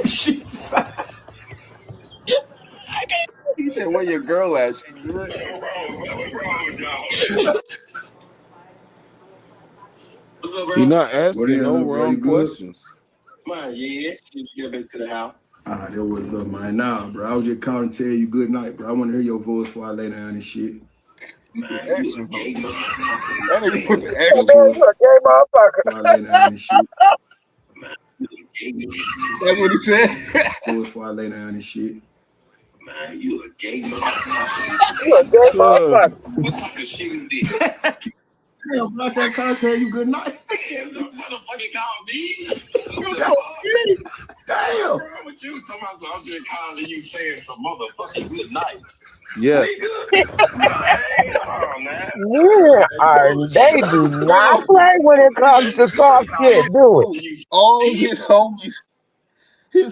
She He said, where your girl at? She good? What's wrong with y'all? What's up, You're bro? not What asking is no up, bro? wrong You good? questions. Man, yeah. Just get back to the house. That was up, man. Nah, bro. I was just calling to tell you good night, bro. I want to hear your voice before I lay down and shit. Man, you a gay motherfucker. That nigga put the Man, extra. you a gay motherfucker. Before I lay down and shit. That's what he said. Voice before I lay down and shit. Man, you a gay motherfucker. You a gay motherfucker. What type of shit is this? Damn, bro, I can't call to tell you good night. Damn, this motherfucker called me. Damn. What's wrong with you? Talking about I'm just calling you saying some motherfucking good night. Yes. Oh, man. They do not play when it comes to soft shit, do it? All of his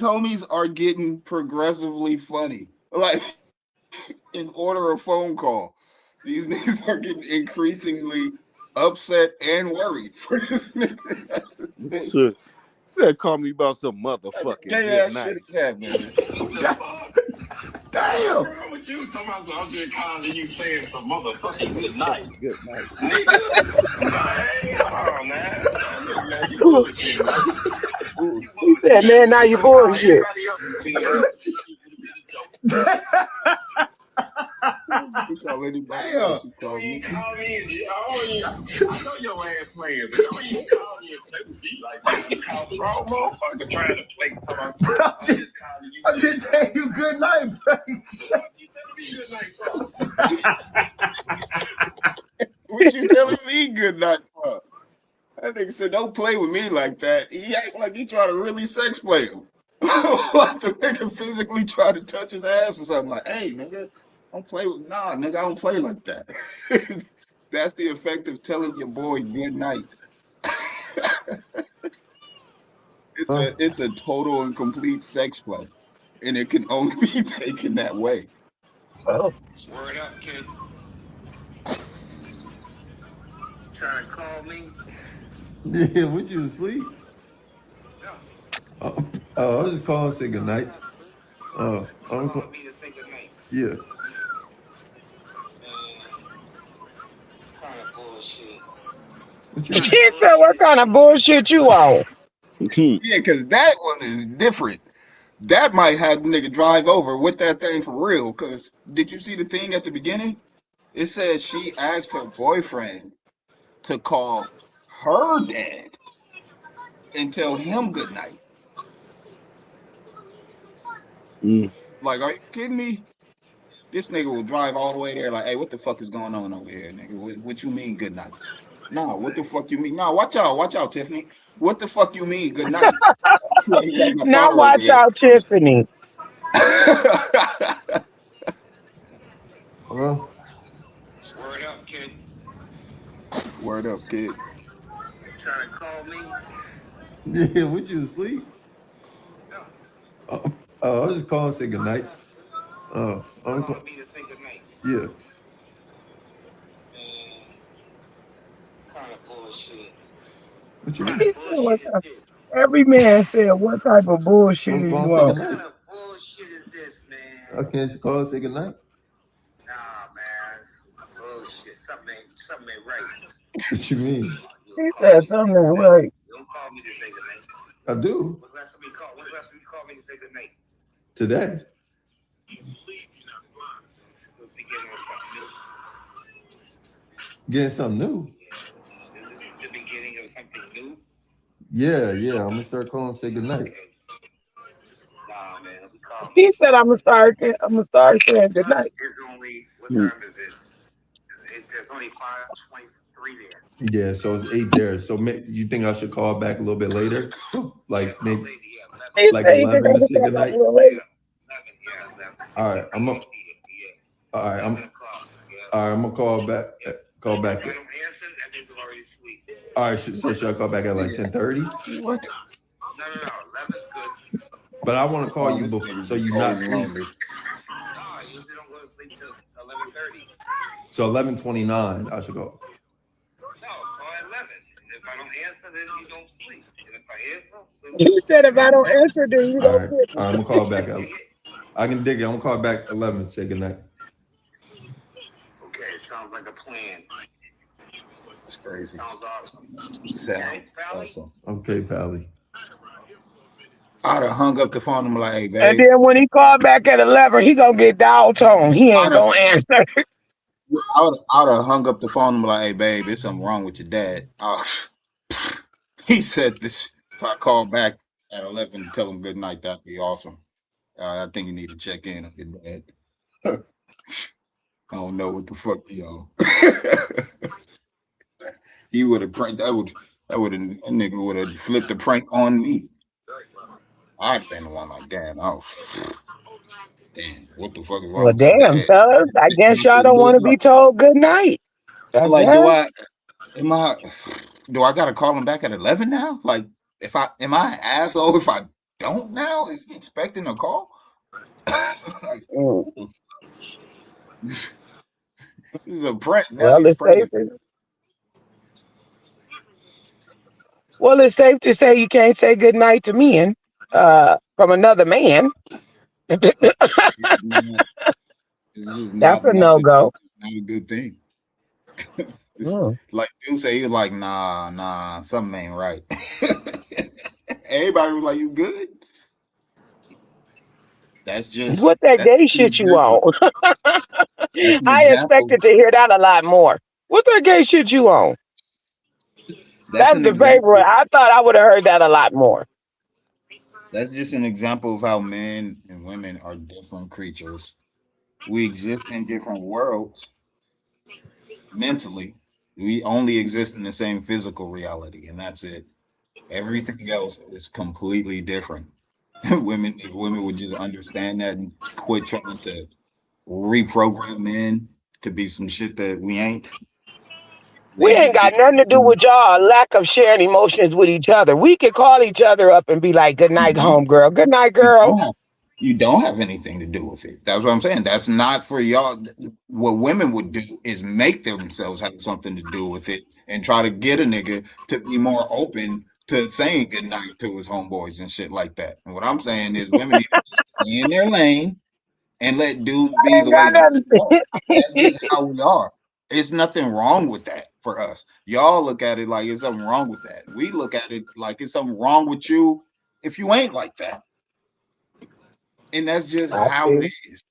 homies are getting progressively funny. Like in order of phone call. These niggas are getting increasingly upset and worried for this nigga. Shit. Said call me about some motherfucking Gay good ass night. shit is that, man. Damn. What's wrong with you? Talking about I'm just calling you saying some motherfucking good night. Good night. Oh, man. You bullshit, man. He said, man, now you bullshit. You call anybody Damn. else, you call Don't me. even call me. I know your ass playing, but don't even call me and play with me like Wrong motherfucker trying to play. I'm just telling you good night, bro. What you telling me good night for? That nigga said, don't play with me like that. He act like he trying to really sex play him. Like the nigga physically try to touch his ass or something. Like, hey, nigga, don't play with, nah, nigga, I don't play like that. That's the effect of telling your boy good night. It's a total and complete sex play. And it can only be taken that way. Oh. Word up, kid. Trying to call me? Yeah, would you asleep? Oh, I was just calling to say good night. I'm calling me to say good night. Yeah. Kind of bullshit. He said, what kind of bullshit you on? Yeah, because that one is different. That might have the nigga drive over with that thing for real. Because did you see the thing at the beginning? It says she asked her boyfriend to call her dad and tell him good night. Like, are you kidding me? This nigga will drive all the way there like, hey, what the fuck is going on over here, nigga? What you mean good night? No, what the fuck you mean? No, watch out, Tiffany. What the fuck you mean good night? Now watch out, Tiffany. Hello? Word up, kid. Word up, kid. Trying to call me? Yeah, would you asleep? Oh, I was just calling to say good night. I'm calling me to say good night. Yeah. Kind of bullshit. What you mean? He said, what type- Every man said, what type of bullshit I'm is calling you to say on? good night. What kind of bullshit is this, man? I can't just call and say good night. Nah, man. Bullshit. Something ain't right. What you mean? He said something right. Don't call me to say good night. I do. When's the last time you called me to say good night? Today. Let's begin with something new. Getting something new. Is this the beginning of something new? Yeah. I'm gonna start calling and say good night. Nah, man. He said, I'm gonna start saying good night. It's only, what time is it? It's only 5:23 there. Yeah, so it's 8 there. So you think I should call back a little bit later? Like maybe He like said he think 11 I'm to say gonna good start night? a little later. All right, I'm gonna call back. Call back. All right, so should I call back at like 10:30? What? No, 11's good. But I want to call you before, so you're not asleep. No, I usually don't go to sleep till 11:30. So 11:29, I should go. No, call at 11. If I don't answer, then you don't sleep. And if I answer, then He said, if I don't answer, then you All don't right, sleep. I'm gonna call back. I can dig it. I'm gonna call back 11. Say good night. okay, sounds like a plan. That's crazy. Sounds awesome. Sounds awesome. Okay, Pally. I'd have hung up the phone and be like, hey, babe. And then when he called back at 11, he gonna get dial tone. He ain't gonna answer. I would have hung up the phone and be like, hey, babe, there's something wrong with your dad. He said this. If I call back at 11 and tell him good night, that'd be awesome. I think you need to check in on your dad. I don't know what the fuck, yo. He would have pranked. That nigga would have flipped the prank on me. I'd been the one like, damn, damn, what the fuck is wrong? Well, damn, fellas. I guess y'all don't want to be told good night. Like, do I gotta call him back at 11 now? Like, am I an asshole if I don't now? Is he expecting a call? This is a prank. Well, it's safe to say you can't say good night to men from another man. That's a no-go. Not a good thing. Like dude say, he was like, nah, something ain't right. Everybody was like, you good? That's just what that gay shit you on. I expected to hear that a lot more. What that gay shit you on? That's That's an the favorite. example. I thought I would have heard that a lot more. That's just an example of how men and women are different creatures. We exist in different worlds mentally. We only exist in the same physical reality, and that's it. Everything else is completely different. Women, if women would just understand that and quit trying to reprogram men to be some shit that we ain't, We they ain't just got get. nothing to do with y'all lack of sharing emotions with each other. We can call each other up and be like, "Good You night, don't. home girl. Good night, You girl." don't have. You don't have anything to do with it. That's what I'm saying. That's not for y'all. What women would do is make themselves have something to do with it and try to get a nigga to be more open to saying goodnight to his homeboys and shit like that. And what I'm saying is women need to just stay in their lane and let dudes be I the ain't way got dudes are. That's nothing. just how we are. It's nothing wrong with that for us. Y'all look at it like it's something wrong with that. We look at it like it's something wrong with you if you ain't like that. And that's just I how it see. is.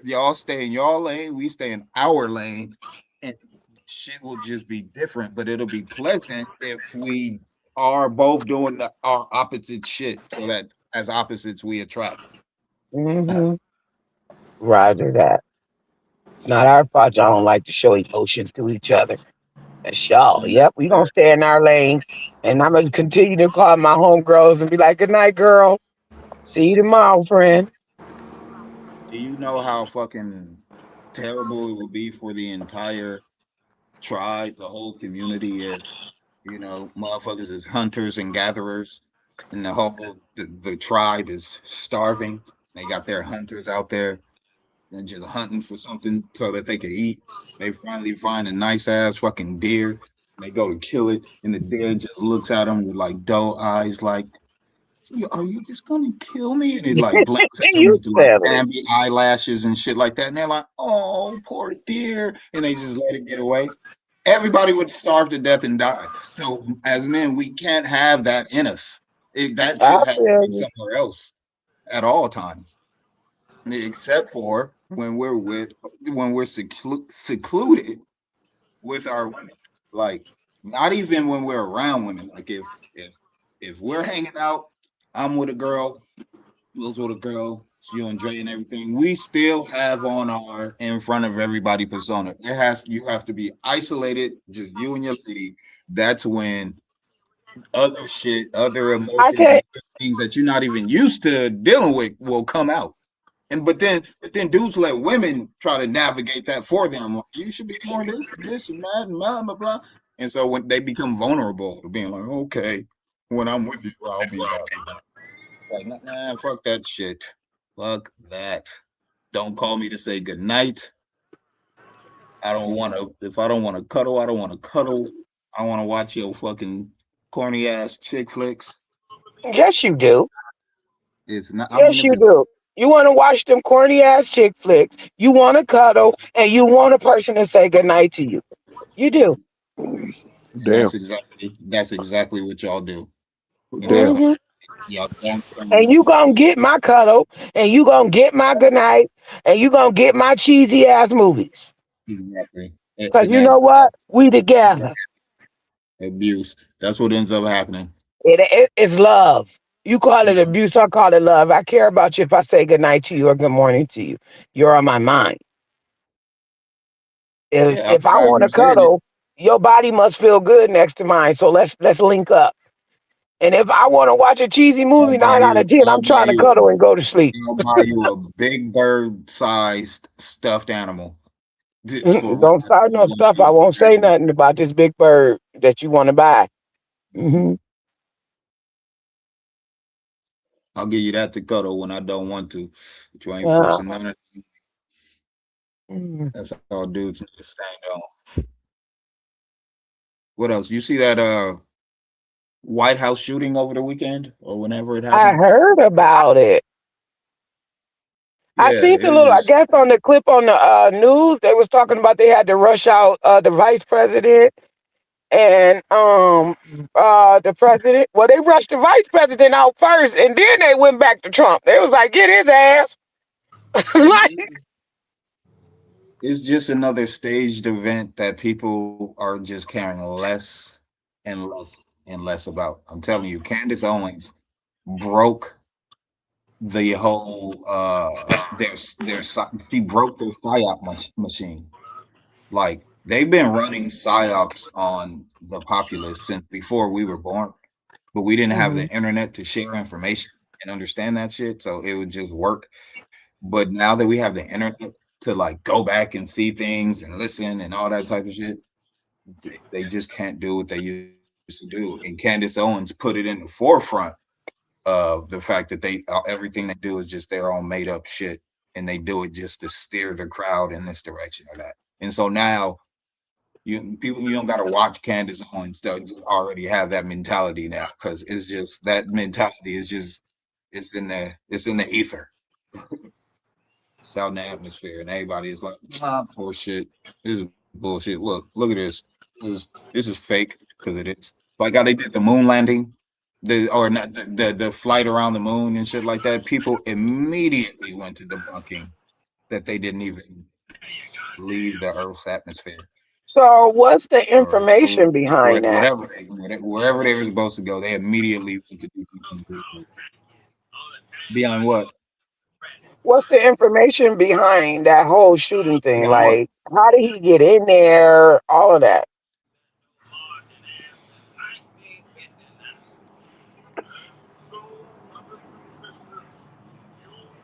Y'all stay in y'all lane, we stay in our lane, and shit will just be different, but it'll be pleasant if we are both doing our opposite shit so that as opposites we attract. Mm-hmm. Roger that. It's not our fault y'all don't like to show emotions to each other. That's y'all. Shouldn't Yep, we gonna necessarily. stay in our lane. And I'm gonna continue to call my homegirls and be like, "Good night, girl. See you tomorrow, friend." Do you know how fucking terrible it would be for the entire tribe, the whole community, if motherfuckers is hunters and gatherers, and the tribe is starving. They got their hunters out there and just hunting for something so that they can eat. They finally find a nice ass fucking deer. And they go to kill it, and the deer just looks at them with like dull eyes, like, "Are you just gonna kill me?" And it like blinks at them You with the like silly. ambi eyelashes and shit like that. And they're like, "Oh, poor deer," and they just let it get away. Everybody would starve to death and die. So as men, we can't have that in us. That I shit has to feel be you. somewhere else at all times, except for when we're secluded with our women. Like not even when we're around women. Like if we're hanging out, I'm with a girl, Will's with a girl, it's you and Dre and everything. We still have on our in front of everybody persona. You have to be isolated, just you and your lady. That's when other shit, other I emotions, and can't. things that you're not even used to dealing with will come out. And but then dudes let women try to navigate that for them. Like, you should be more this and that and blah blah blah. And so when they become vulnerable to being like, okay, when I'm with you, I'll be that. Like, nah, fuck that shit. Fuck that. Don't call me to say good night. I don't want to. If I don't want to cuddle, I don't want to cuddle. I want to watch your fucking corny ass chick flicks. Yes, you do. It's not. I mean, Yes, if you it's do. You want to watch them corny ass chick flicks. You want to cuddle, and you want a person to say goodnight to you. You do. Damn, that's exactly what y'all do. And that's damn. why Hmm. y'all don't And you gonna get my cuddle, and you gonna get my goodnight, and you gonna get my cheesy ass movies. exactly. Cause And you that's know what? We together. abuse. That's what ends up happening. It's love. You call it abuse, I call it love. I care about you if I say goodnight to you or good morning to you. You're on my mind. If Yeah, I if I forgot want you to said it. cuddle, your body must feel good next to mine. So let's link up. And if I want to watch a cheesy I'll movie, buy 9 out of 10, I'll I'm buy trying to you cuddle and go to sleep. I'll buy you a big bird sized stuffed animal for Don't start no stuff. I won't say nothing about this big bird that you want to buy. Hmm. I'll give you that to cuddle when I don't want to. But you ain't Uh, forcing none of that. mm. That's all dudes need to stand on. What else? You see that White House shooting over the weekend or whenever it I happened? heard about it. I Yeah, seen the it little, I was guess on the clip on the news, they was talking about they had to rush out the vice president and the president. Well, they rushed the vice president out first, and then they went back to Trump. They was like, get his ass. Like, it's just another staged event that people are just caring less and less about. I'm telling you, Candace Owens broke the whole she broke their psyop machine. Like, they've been running psyops on the populace since before we were born, but we didn't have the internet to share information and understand that shit, so it would just work. But now that we have the internet to like go back and see things and listen and all that type of shit, they just can't do what they used to do. And Candace Owens put it in the forefront of the fact that everything they do is just their own made up shit, and they do it just to steer the crowd in this direction or that. And so now you don't got to watch Candace Owens, they'll just already have that mentality now, because it's just that mentality is just it's in the ether. It's out in the atmosphere, and everybody is like, bullshit. This is bullshit. Look at this. This is fake, because it is. Like how they did the moon landing, the flight around the moon and shit like that. People immediately went to debunking that they didn't even leave the Earth's atmosphere. So what's the information behind that? Wherever they were supposed to go, they immediately went to do something. Beyond what? What's the information behind that whole shooting thing? Beyond what? Like, how did he get in there? All of that.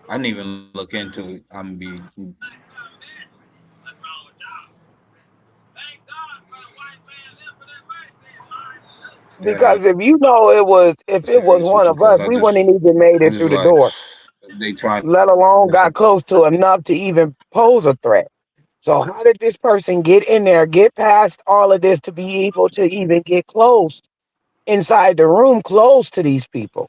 I didn't even look into it. Because if you know it was one of us, we wouldn't even made it through the door. Let alone got close to enough to even pose a threat. So how did this person get in there, get past all of this to be able to even get close inside the room, close to these people?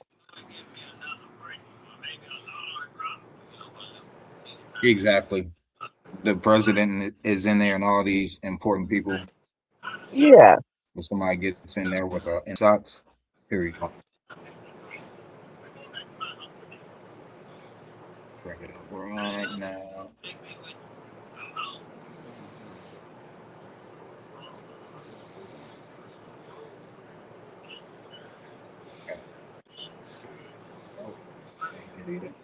Exactly. The president is in there and all these important people. Yeah. When somebody gets in there with shots, here we go. Bring it up right now. Okay. Oh, I ain't it either.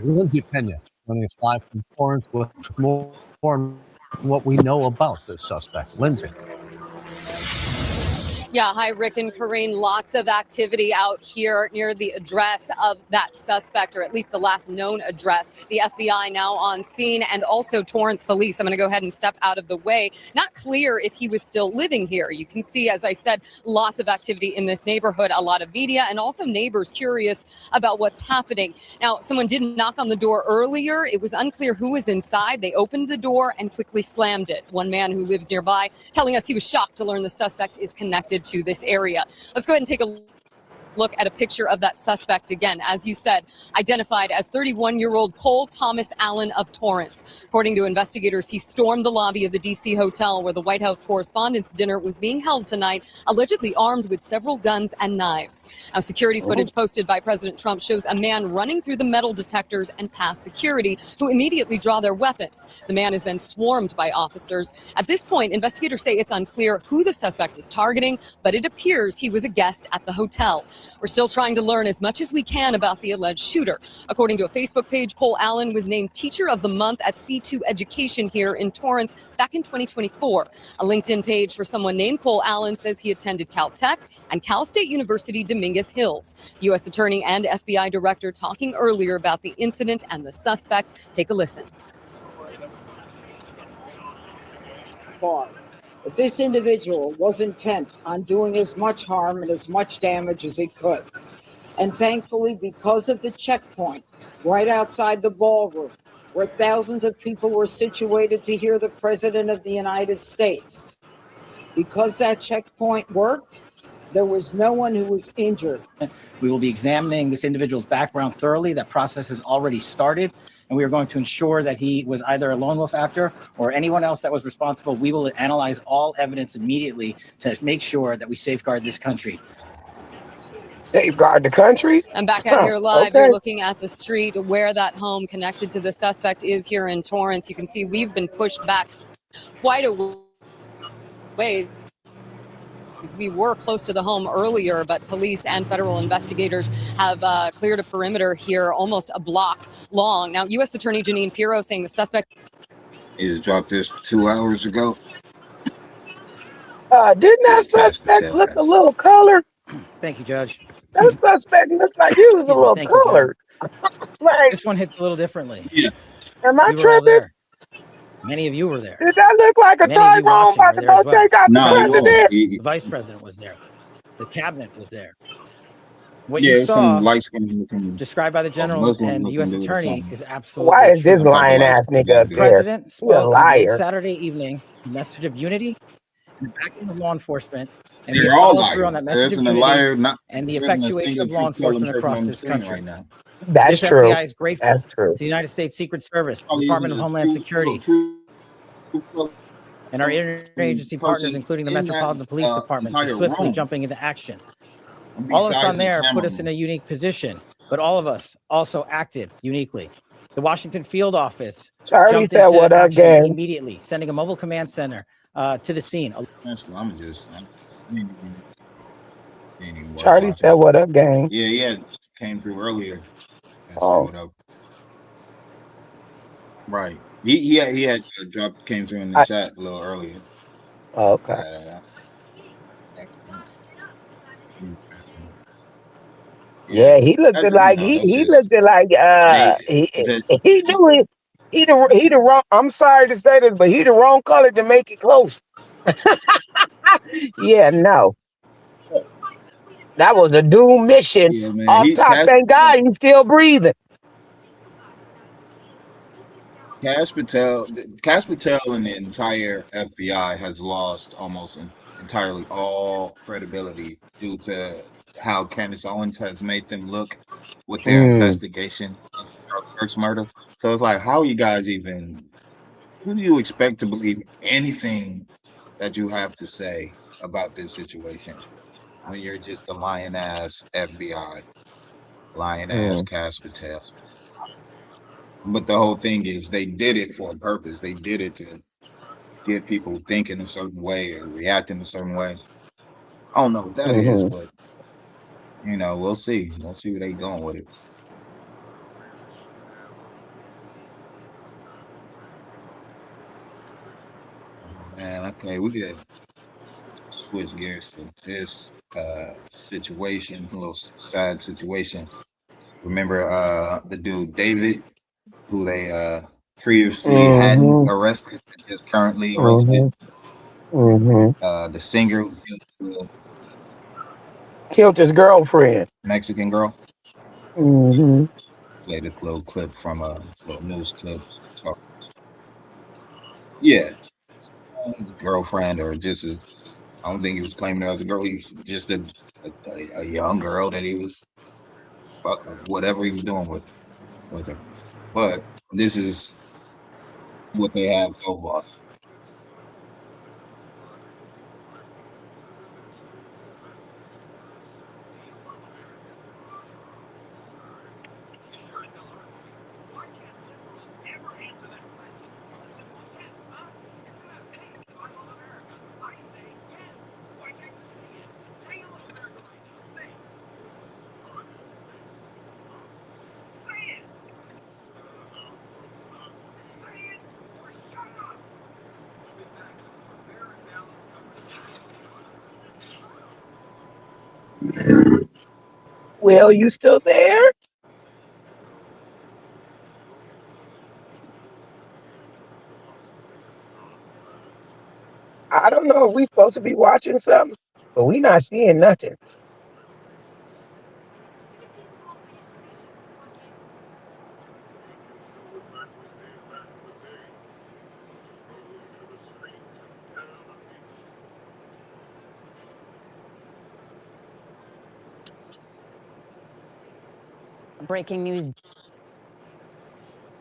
Lindsay Pena running us live from Torrance with more on what we know about this suspect. Lindsay. Yeah, hi, Rick and Corinne. Lots of activity out here near the address of that suspect, or at least the last known address. The FBI now on scene, and also Torrance police. I'm going to go ahead and step out of the way. Not clear if he was still living here. You can see, as I said, lots of activity in this neighborhood, a lot of media, and also neighbors curious about what's happening. Now, someone did knock on the door earlier. It was unclear who was inside. They opened the door and quickly slammed it. One man who lives nearby telling us he was shocked to learn the suspect is connected to this area. Let's go ahead and take a look at a picture of that suspect again. As you said, identified as 31-year-old Cole Thomas Allen of Torrance. According to investigators, he stormed the lobby of the D.C. hotel where the White House Correspondents' Dinner was being held tonight, allegedly armed with several guns and knives. Now, security footage posted by President Trump shows a man running through the metal detectors and past security, who immediately draw their weapons. The man is then swarmed by officers. At this point, investigators say it's unclear who the suspect was targeting, but it appears he was a guest at the hotel. We're still trying to learn as much as we can about the alleged shooter. According to a Facebook page, Cole Allen was named Teacher of the Month at C2 Education here in Torrance back in 2024. A LinkedIn page for someone named Cole Allen says he attended Caltech and Cal State University Dominguez Hills. U.S. Attorney and FBI Director talking earlier about the incident and the suspect. Take a listen. But this individual was intent on doing as much harm and as much damage as he could. And thankfully, because of the checkpoint right outside the ballroom, where thousands of people were situated to hear the President of the United States, because that checkpoint worked, there was no one who was injured. We will be examining this individual's background thoroughly. That process has already started. And we are going to ensure that he was either a lone wolf actor or anyone else that was responsible. We will analyze all evidence immediately to make sure that we safeguard this country. Safeguard the country. And back out here live, Okay. you're looking at the street where that home connected to the suspect is here in Torrance. You can see we've been pushed back quite a way. We were close to the home earlier, but police and federal investigators have cleared a perimeter here almost a block long. Now, U.S. Attorney Jeanine Pirro saying the suspect He just dropped this 2 hours ago. Didn't that suspect look a little colored? Thank you, Judge. That suspect looked like he was a little Thank you, Judge. colored. Like, This one hits a little differently. am I We were all tripping? there. Many of you were there. Did that look like a Many of you Tyrone watching about were to there go as well. take out the No, he wasn't. president? The vice president was there. The cabinet was there. What Yeah, you it's saw, some light skinned looking, described by the general Muslim and the looking U.S. dude or attorney, something. is absolutely Why is this true. Some type of lying light ass skinned nigga up dude. there? President He a spoke late liar. Saturday evening, a message of unity and the backing of law enforcement, and we They're have all followed through on liars. that There message of isn't a unity liar, not and the there isn't a effectuation single of law truth telling enforcement person across on the this screen country. right now. That's This true. FBI is grateful That's to true. the United States Secret Service, the Probably Department isn't of a Homeland truth, Security, and our interagency partners, person including the in that Metropolitan Police Department, for entire swiftly room. jumping into action. And All of us besides on the there put us in cameraman. a unique position, but all of us also acted uniquely. The Washington field office Charlie jumped said, into "What up, action gang?" immediately, sending a mobile command center to the scene. That's what I'm just. I ain't even worth Charlie watching. said, "What up, gang?" Yeah, yeah, came through earlier and said Oh, what up. Right. He had came through in the I, chat a little earlier. okay. Yeah, Yeah, he looked that's, like that's he just looked like they he knew he the wrong. I'm sorry to say this, but he the wrong color to make it close. Yeah, no, that was a doomed mission. yeah, man. Off top, thank God he's still breathing. Cash Patel and the entire FBI has lost almost entirely all credibility due to how Candace Owens has made them look with their investigation into Charlie Kirk's murder. So it's like, how you guys even? Who do you expect to believe anything that you have to say about this situation when you're just a lying ass FBI, lying ass Cash Patel? But the whole thing is they did it for a purpose. They did it to get people thinking a certain way or reacting a certain way. I don't know what that is, but we'll see. We'll see where they going with it. Man, okay, we could switch gears to this situation, a little sad situation. Remember the dude David, who they previously hadn't arrested, but just currently arrested. The singer who killed his girlfriend, Mexican girl. Played this little clip from this little news clip. Yeah, his girlfriend, or just as I don't think he was claiming her as a girl. He was just a young girl that he was whatever he was doing with her. But this is what they have so far. Will, you still there? I don't know if we supposed to be watching something, but we not seeing nothing. Breaking news.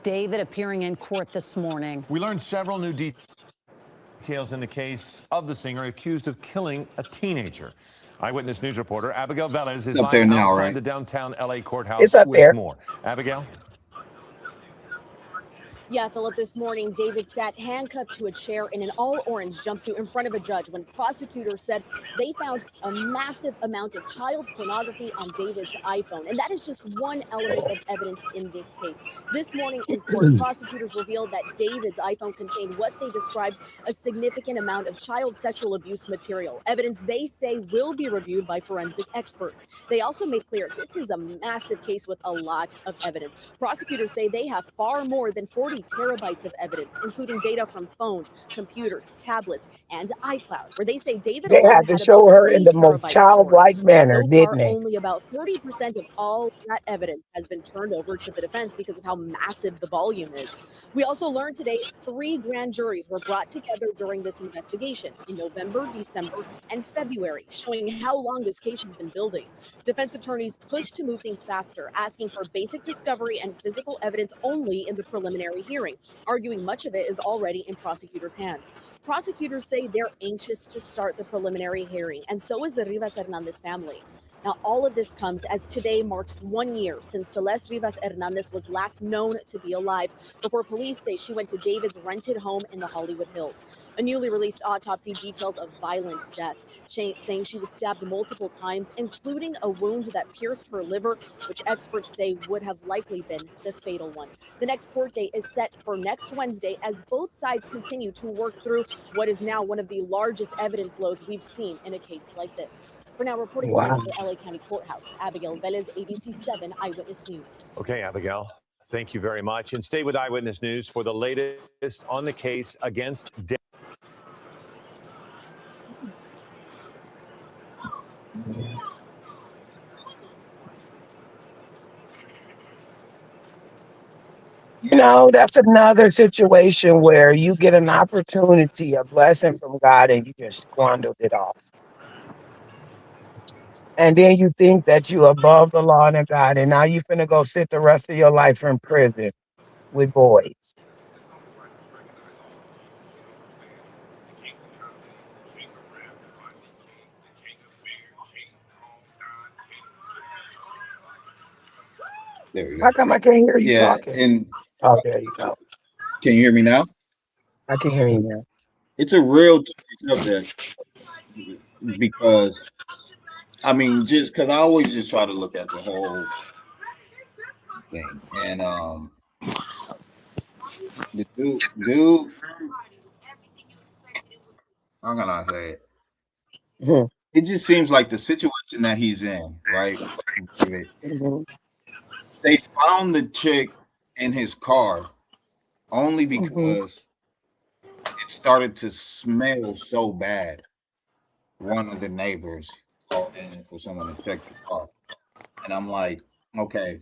David appearing in court this morning. We learned several new details in the case of the singer accused of killing a teenager. Eyewitness News reporter Abigail Velez is Up there live now, outside right? the downtown LA courthouse It's up with there. more. Abigail? Yeah, Philip, this morning, David sat handcuffed to a chair in an all-orange jumpsuit in front of a judge when prosecutors said they found a massive amount of child pornography on David's iPhone. And that is just one element of evidence in this case. This morning in court, prosecutors revealed that David's iPhone contained what they described a significant amount of child sexual abuse material, evidence they say will be reviewed by forensic experts. They also made clear this is a massive case with a lot of evidence. Prosecutors say they have far more than 40 terabytes of evidence, including data from phones, computers, tablets, and iCloud, where they say David They alone had to had show about her 3 in the most terabytes stored. childlike manner, So didn't far, they? only about 30% of all that evidence has been turned over to the defense because of how massive the volume is. We also learned today 3 grand juries were brought together during this investigation in November, December, and February, showing how long this case has been building. Defense attorneys pushed to move things faster, asking for basic discovery and physical evidence only in the preliminary hearing, arguing much of it is already in prosecutors' hands. Prosecutors say they're anxious to start the preliminary hearing, and so is the Rivas Hernandez family. Now, all of this comes as today marks 1 year since Celeste Rivas Hernandez was last known to be alive, before police say she went to David's rented home in the Hollywood Hills. A newly released autopsy details a violent death, saying she was stabbed multiple times, including a wound that pierced her liver, which experts say would have likely been the fatal one. The next court date is set for next Wednesday as both sides continue to work through what is now one of the largest evidence loads we've seen in a case like this. For now, reporting live at the LA County Courthouse, Abigail Velez, ABC 7 Eyewitness News. Okay, Abigail, thank you very much. And stay with Eyewitness News for the latest on the case against David. You know, that's another situation where you get an opportunity, a blessing from God, and you just squandered it off. And then you think that you above the law and of God, and now you finna go sit the rest of your life in prison with boys. There we go. How come I can't hear you Yeah, talking? and Oh, there you go. can you hear me now? I can hear you now. It's a real touchy subject because, I mean, just because I always just try to look at the whole thing, and the dude, how can I say it? Mhm. It just seems like the situation that he's in, right? Mhm. They found the chick in his car only Mhm. because it started to smell so bad. One of the neighbors called in for someone to check the car, and I'm like, okay,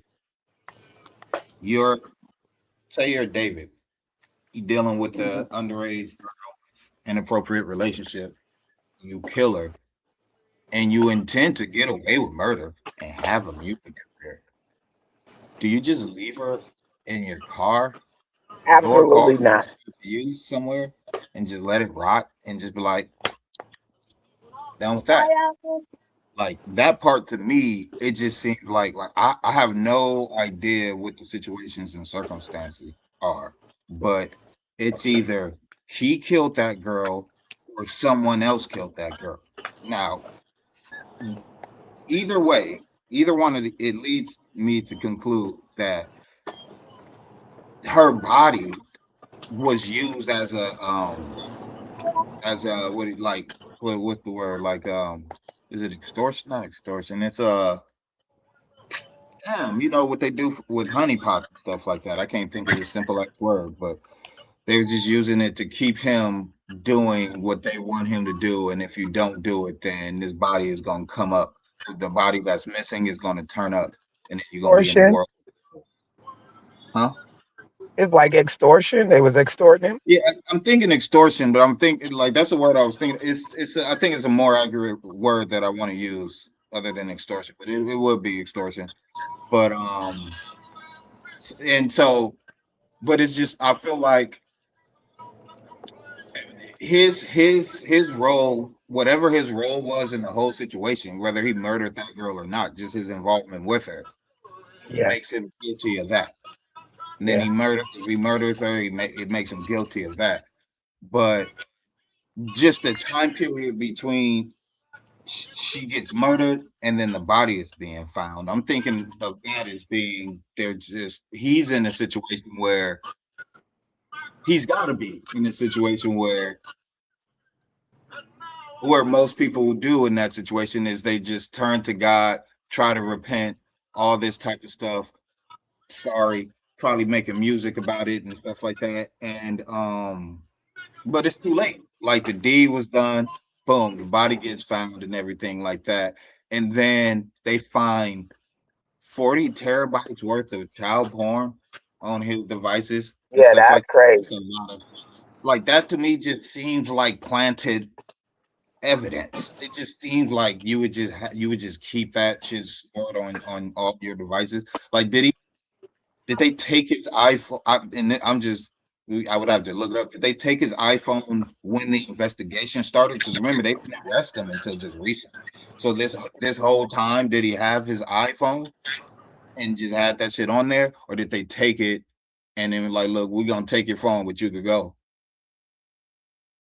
say you're David, you're dealing with the underage, inappropriate relationship, you kill her, and you intend to get away with murder and have a music career. Do you just leave her in your car, your car, Absolutely not. to use somewhere, and just let it rot and just be like, down with that? Like that part to me, it just seems like I have no idea what the situations and circumstances are, but it's either he killed that girl or someone else killed that girl. Now, either way, either one of it leads me to conclude that her body was used as a what's the word, like is it extortion? Not extortion, it's you know what they do with honeypot and stuff like that. I can't think of the simple word, but they were just using it to keep him doing what they want him to do, and if you don't do it, then this body is going to come up. The body that's missing is going to turn up, and then you're going to be in the Extortion. world. Huh? It's like extortion. They was extorting him. Yeah, I'm thinking extortion, but I'm thinking like that's the word I was thinking. I think it's a more accurate word that I want to use other than extortion, but it would be extortion. But and so, but it's just I feel like his role, whatever his role was in the whole situation, whether he murdered that girl or not, just his involvement with her Yeah. makes him guilty of that. And then Yeah. if he murders her, it makes him guilty of that. But just the time period between she gets murdered and then the body is being found, I'm thinking of that as being he's in a situation where he's got to be in a situation where most people would do in that situation is they just turn to God, try to repent, all this type of stuff. Sorry, probably making music about it and stuff like that. And but it's too late. Like the deed was done, boom, the body gets found and everything like that. And then they find 40 terabytes worth of child porn on his devices and Yeah, stuff that's like that. crazy. It's a lot of, like, that to me just seems like planted evidence. It just seems like you would just keep that shit stored on all your devices. Like, did they take his iPhone? I would have to look it up. Did they take his iPhone when the investigation started? Because remember, they didn't arrest him until just recently. So this whole time, did he have his iPhone and just had that shit on there, or did they take it and then like, look, we're gonna take your phone, but you could go?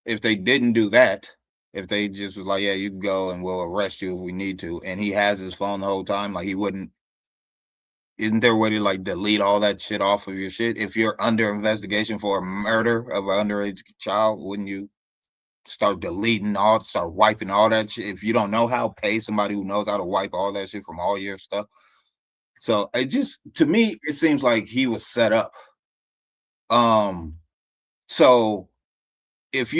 If they didn't do that, if they just was like, yeah, you can go and we'll arrest you if we need to, and he has his phone the whole time, like he wouldn't. Isn't there a way to like delete all that shit off of your shit? If you're under investigation for a murder of an underage child, wouldn't you start wiping all that shit? If you don't know how, pay somebody who knows how to wipe all that shit from all your stuff. So it just, to me, it seems like he was set up. So if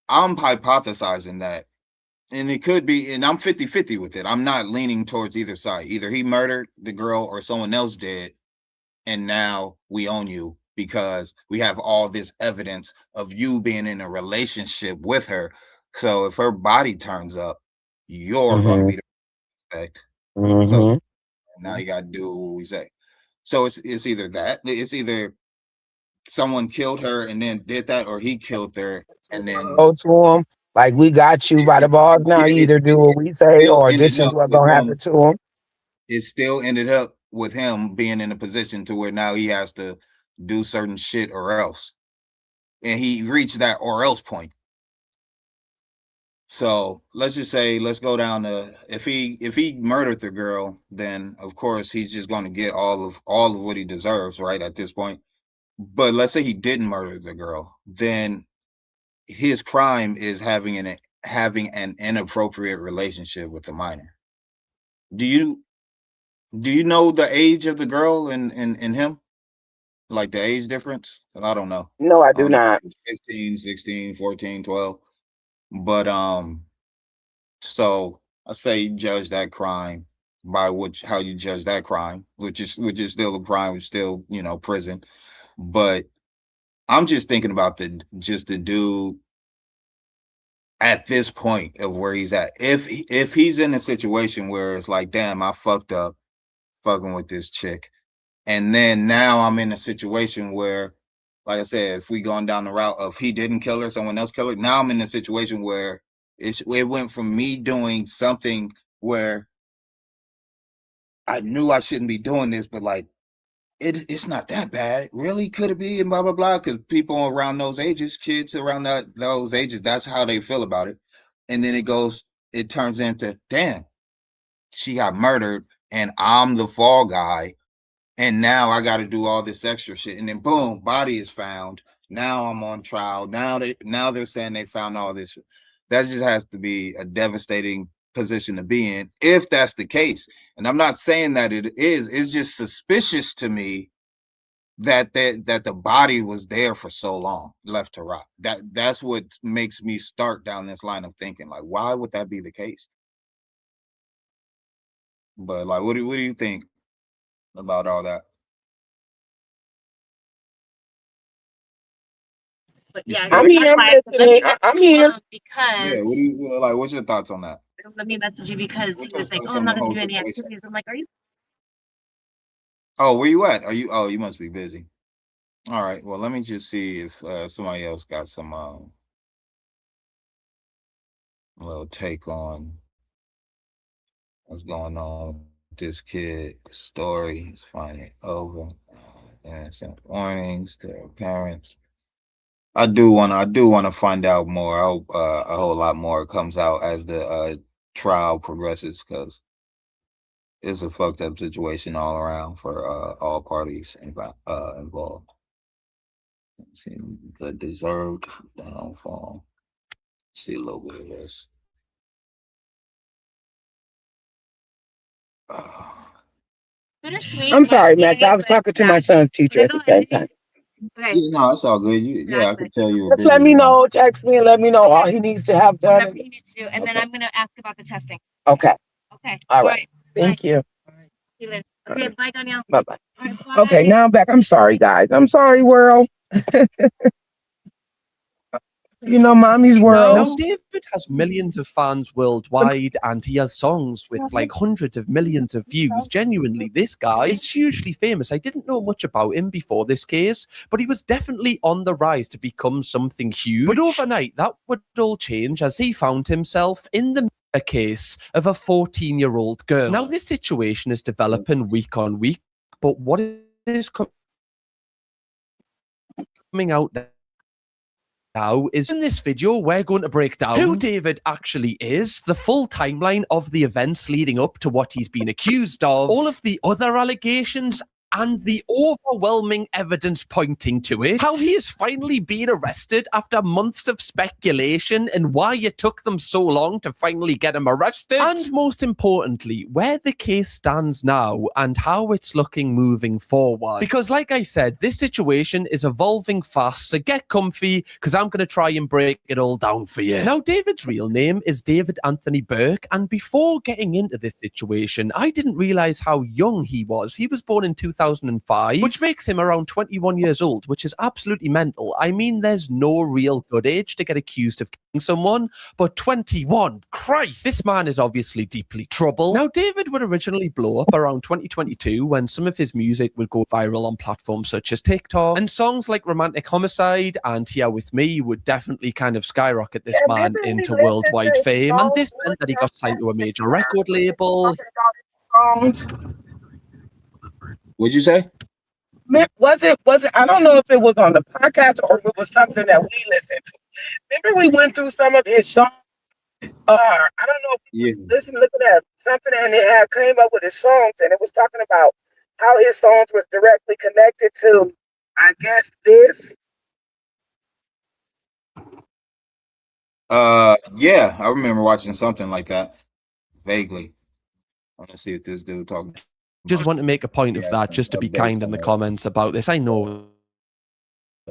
I'm hypothesizing that, and it could be, and I'm 50-50 with it. I'm not leaning towards either side. Either he murdered the girl or someone else did, and now we own you because we have all this evidence of you being in a relationship with her. So if her body turns up, you're going to be the suspect. So now you got to do what we say. So it's either that, it's either someone killed her and then did that, or he killed her and then Go to him like, we got you by the balls now. You either do what we say, still or ended this is up what's with gonna happen him. to him. It still ended up with him being in a position to where now he has to do certain shit or else. And he reached that or else point. So let's just say, let's go down to, if he murdered the girl, then of course he's just going to get all of what he deserves, right, at this point. But let's say he didn't murder the girl, then his crime is having an inappropriate relationship with the minor. Do you know the age of the girl and him? Like the age difference? I don't know. No, I I do don't know. not. 15, 16, 14, 12. But so I say you judge that crime by how you judge that crime, which is still a crime, which is still, prison. But I'm just thinking about the dude at this point of where he's at. If he's in a situation where it's like, damn, I fucked up fucking with this chick, and then now I'm in a situation where, like I said, if we going down the route of he didn't kill her, someone else killed her, now I'm in a situation where it went from me doing something where I knew I shouldn't be doing this, but like it's not that bad. Really, could it be? And blah blah blah. Because people around those ages, kids around those ages, that's how they feel about it. And then it turns into, damn, she got murdered, and I'm the fall guy, and now I got to do all this extra shit. And then boom, body is found. Now I'm on trial. Now they're saying they found all this. That just has to be a devastating position to be in, if that's the case. And I'm not saying that it is. It's just suspicious to me that the body was there for so long, left to rot. That's what makes me start down this line of thinking. Like, why would that be the case? But like, what do you think about all that? But You yeah, still I'm there? here. I'm listening. I'm here. because Yeah. What do you like? What's your thoughts on that? let me message you because he What's your was like, thoughts "Oh, I'm on the not gonna whole do any situation? activities." I'm like, "Are you?" Oh, where you at? Oh, you must be busy. All right. Well, let me just see if somebody else got some little take on what's going on with this kid story. He's finally over. And some warnings to parents. I do want to find out more. I hope a whole lot more comes out as the trial progresses, because it's a fucked up situation all around for all parties involved. See the deserved downfall. See a little bit of this. I'm sorry, Max. I was talking to my son's teacher at the same time. Okay. Yeah, no, it's all good. Yeah, I could tell you. Just let me know. Text me and let me know all he needs to have done. Whatever he needs to do, and then I'm gonna ask about the testing. Okay. Okay. All right. Thank you. See you later. Okay, bye, Danielle. Bye-bye. All right, bye. Okay, now I'm back. I'm sorry, guys. I'm sorry, world. You know, mommy's world. Now, David has millions of fans worldwide, and he has songs with like hundreds of millions of views. Genuinely, this guy is hugely famous. I didn't know much about him before this case, but he was definitely on the rise to become something huge. But overnight, that would all change as he found himself in the case of a 14-year-old girl. Now, this situation is developing week on week, but what is coming out now is in this video, we're going to break down who David actually is, the full timeline of the events leading up to what he's been accused of, all of the other allegations, and the overwhelming evidence pointing to it, how he has finally been arrested after months of speculation and why it took them so long to finally get him arrested, and most importantly, where the case stands now and how it's looking moving forward. Because like I said, this situation is evolving fast, so get comfy because I'm going to try and break it all down for you. Now, David's real name is David Anthony Burke, and before getting into this situation, I didn't realize how young he was. He was born in 2005, which makes him around 21 years old, which is absolutely mental. I mean, there's no real good age to get accused of killing someone, but 21, Christ, this man is obviously deeply troubled. Now, David would originally blow up around 2022 when some of his music would go viral on platforms such as TikTok, and songs like Romantic Homicide and Here With Me would definitely kind of skyrocket this man into worldwide fame, and this meant that he got signed to a major record label. What'd you say? Was it? I don't know if it was on the podcast or if it was something that we listened to. Remember we went through some of his songs? I don't know if you looking at something and it had came up with his songs and it was talking about how his songs was directly connected to, I guess, this. Yeah, I remember watching something like that. Vaguely. I want to see if this dude talking. Just want to make a point of that, just to be kind in the comments about this. I know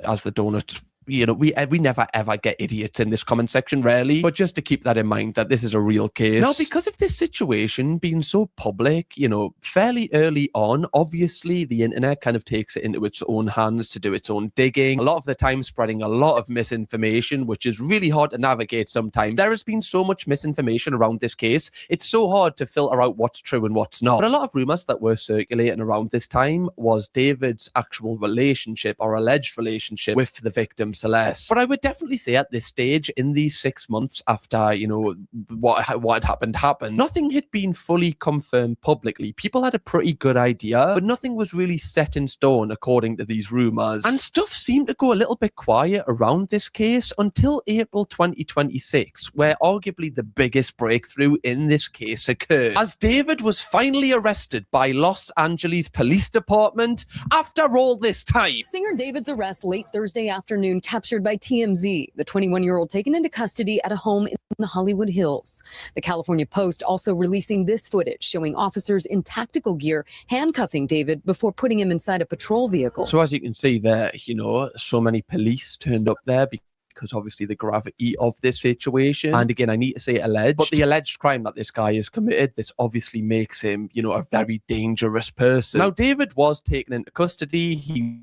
as the Donuts, you know, we never ever get idiots in this comment section, rarely, but just to keep that in mind that this is a real case. Now, because of this situation being so public, you know, fairly early on, obviously the internet kind of takes it into its own hands to do its own digging, a lot of the time spreading a lot of misinformation, which is really hard to navigate sometimes. There has been so much misinformation around this case, it's so hard to filter out what's true and what's not. But a lot of rumors that were circulating around this time was David's actual relationship or alleged relationship with the victim Celeste. But I would definitely say at this stage, in these 6 months after, you know, what had happened, nothing had been fully confirmed publicly. People had a pretty good idea, but nothing was really set in stone according to these rumors. And stuff seemed to go a little bit quiet around this case until April 2026, where arguably the biggest breakthrough in this case occurred, as David was finally arrested by Los Angeles Police Department after all this time. Singer David's arrest late Thursday afternoon captured by TMZ, the 21-year-old taken into custody at a home in the Hollywood Hills. The California Post also releasing this footage showing officers in tactical gear handcuffing David before putting him inside a patrol vehicle. So as you can see there, you know, so many police turned up there because obviously the gravity of this situation. And again, I need to say alleged, but the alleged crime that this guy has committed, this obviously makes him, you know, a very dangerous person. Now, David was taken into custody. He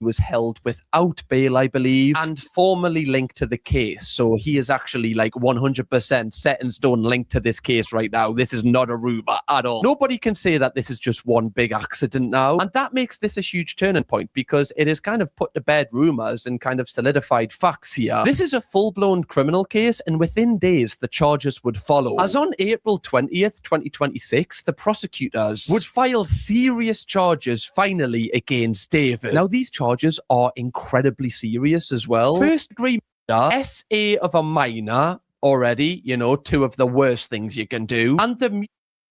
was held without bail, I believe, and formally linked to the case. So he is actually like 100% set in stone linked to this case right now. This is not a rumor at all. Nobody can say that this is just one big accident now. And that makes this a huge turning point because it has kind of put to bed rumors and kind of solidified facts here. This is a full-blown criminal case, and within days, the charges would follow. As on April 20th, 2026, the prosecutors would file serious charges finally against David. Now, these charges are incredibly serious as well. First degree murder, SA of a minor, already, you know, two of the worst things you can do, and the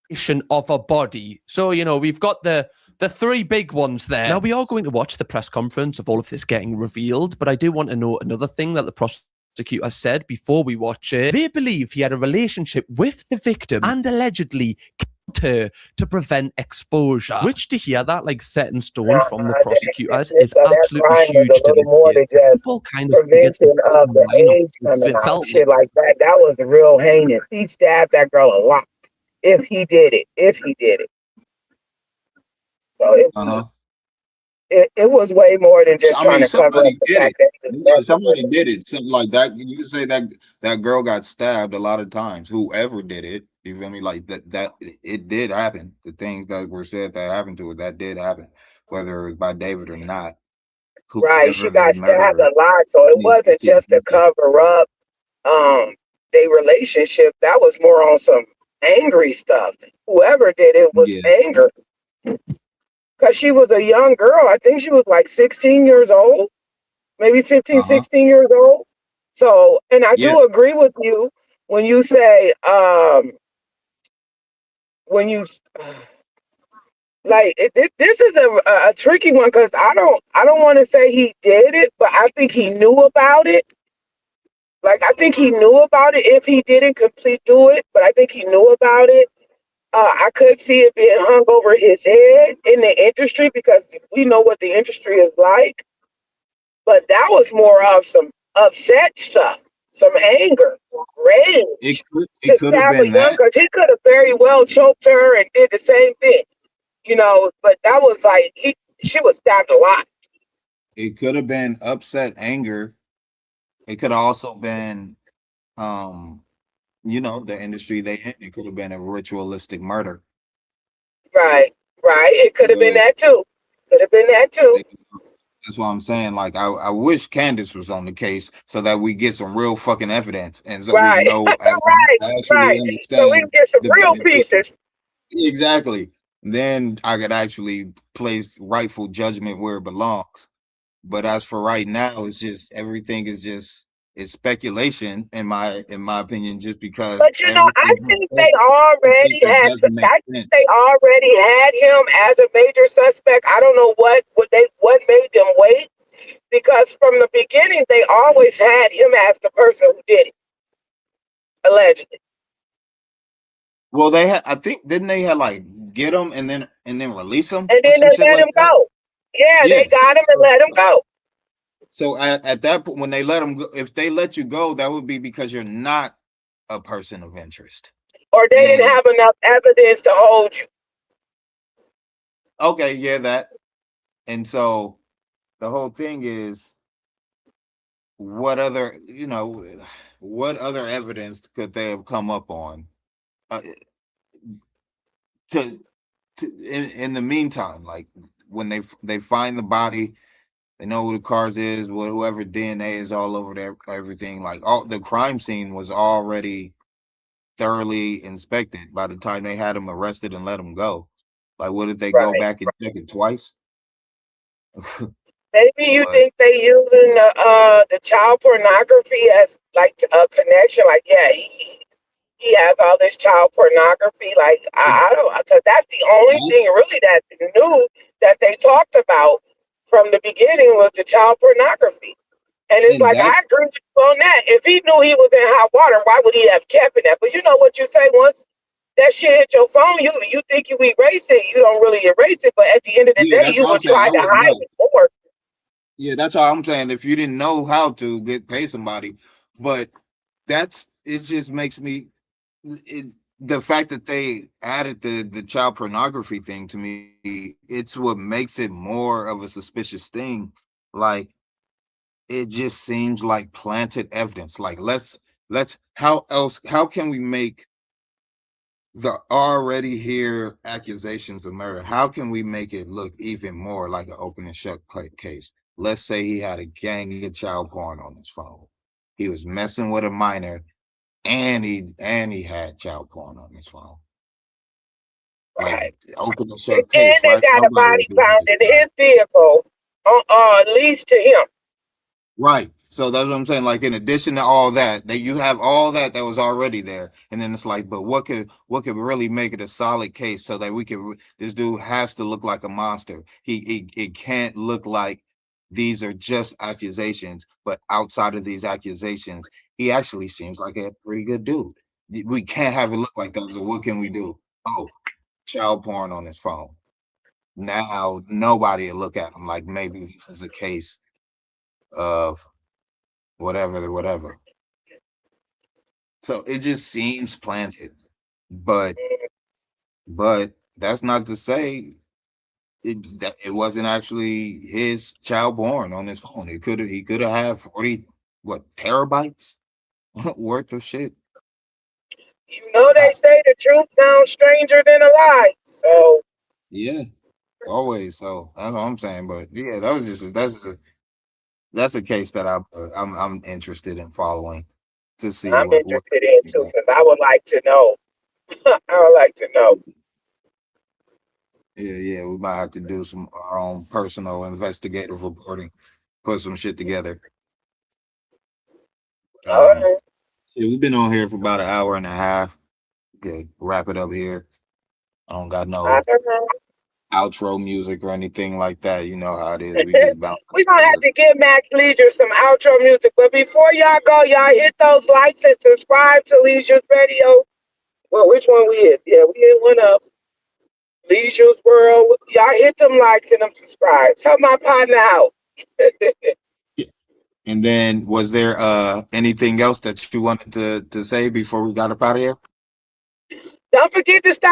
mutilation of a body. So, you know, we've got the three big ones there. Now, we are going to watch the press conference of all of this getting revealed, but I do want to note another thing that the prosecutor said before we watch it. They believe he had a relationship with the victim and allegedly her to prevent exposure, which to hear that like set in stone from the prosecutors is absolutely huge to the people kind of prevention of the age coming out, shit like that. That was real heinous. He stabbed that girl a lot. If he did it. So it was way more than just trying to cover up the fact that somebody did it, something like that. You can say that girl got stabbed a lot of times. Whoever did it, you feel me? Like that it did happen. The things that were said that happened to her, that did happen, whether it was by David or not. Right, she got stabbed a lot, so it wasn't just to cover up their relationship. That was more on some angry stuff. Whoever did it was anger. Because she was a young girl. I think she was like 16 years old, maybe 15, 16 years old. So, and I do agree with you when you say, this is a tricky one because I don't want to say he did it, but I think he knew about it. Like, I think he knew about it if he didn't do it, but I think he knew about it. I could see it being hung over his head in the industry because we know what the industry is like. But that was more of some upset stuff, some anger, rage. It could have been that. Because he could have very well choked her and did the same thing, you know. But that was like she was stabbed a lot. It could have been upset anger. It could have also been, you know, the industry they in. It could have been a ritualistic murder. Right. It could have been that too. That's what I'm saying. Like, I wish Candace was on the case so that we get some real fucking evidence, and so we can know right. So we can get some real pieces. Exactly. Then I could actually place rightful judgment where it belongs. But as for right now, it's just everything is just it's speculation in my opinion, just because. But you know, I think they already had him as a major suspect. I don't know what made them wait, because from the beginning they always had him as the person who did it, allegedly. Well, they had, I think, didn't they have like get him and then release him, and then they let him go. Yeah, they got him and let him go. So at that point, when they let him go, if they let you go, that would be because you're not a person of interest, or they didn't have enough evidence to hold you. Okay, yeah, that. And so the whole thing is, what other evidence could they have come up on in the meantime, like when they find the body, they know who the cars is, whoever DNA is all over there, everything, like all the crime scene was already thoroughly inspected by the time they had him arrested and let him go. Like, what did they go back and check it twice? Maybe you think they using the child pornography as like a connection, like, yeah, he has all this child pornography. Like, I don't, because that's the only thing really that's new that they talked about from the beginning was the child pornography. And it's like, I agree with you on that. If he knew he was in hot water, why would he have kept it that? But you know what you say, once that shit hit your phone, you think you erase it, you don't really erase it, but at the end of the day, you would try to hide it more. Yeah, that's all I'm saying. If you didn't know how to pay somebody, but it just makes me, the fact that they added the child pornography thing to me, it's what makes it more of a suspicious thing, Like, it just seems like planted evidence. Like, how can we make the already here accusations of murder, how can we make it look even more like an open and shut case? Let's say he had a gang of child porn on his phone. He was messing with a minor, and he had child porn on his phone. Like, open and shut case, And right? they got a Nobody body would do found this. in his vehicle, leased to him. Right. So that's what I'm saying. Like, in addition to all that, you have all that was already there, and then it's like, but what could really make it a solid case so that this dude has to look like a monster. It can't look like these are just accusations, but outside of these accusations, he actually seems like a pretty good dude. We can't have it look like that. So what can we do? Oh, child porn on his phone. Now nobody will look at him like maybe this is a case of whatever. So it just seems planted, but that's not to say that it wasn't actually his child born on his phone. He could have had 40 terabytes worth of shit. You know they say the truth sounds stranger than a lie. So yeah, always. So that's what I'm saying. But yeah, that's a case that I'm interested in following to see I'm what interested in too, because I would like to know. I would like to know. Yeah, we might have to do our own personal investigative reporting, put some shit together. Yeah, we've been on here for about an hour and a half. Okay, wrap it up here. I don't got no outro music or anything like that. You know how it is. We just bounce. We're going to have to give Max Leisure some outro music. But before y'all go, y'all hit those likes and subscribe to Leisure's Radio. Well, which one we hit? Yeah, we hit one of Leisure's World. Y'all hit them likes and them subscribes. Help my partner out. And then, was there anything else that you wanted to say before we got up out of here? Don't forget to stop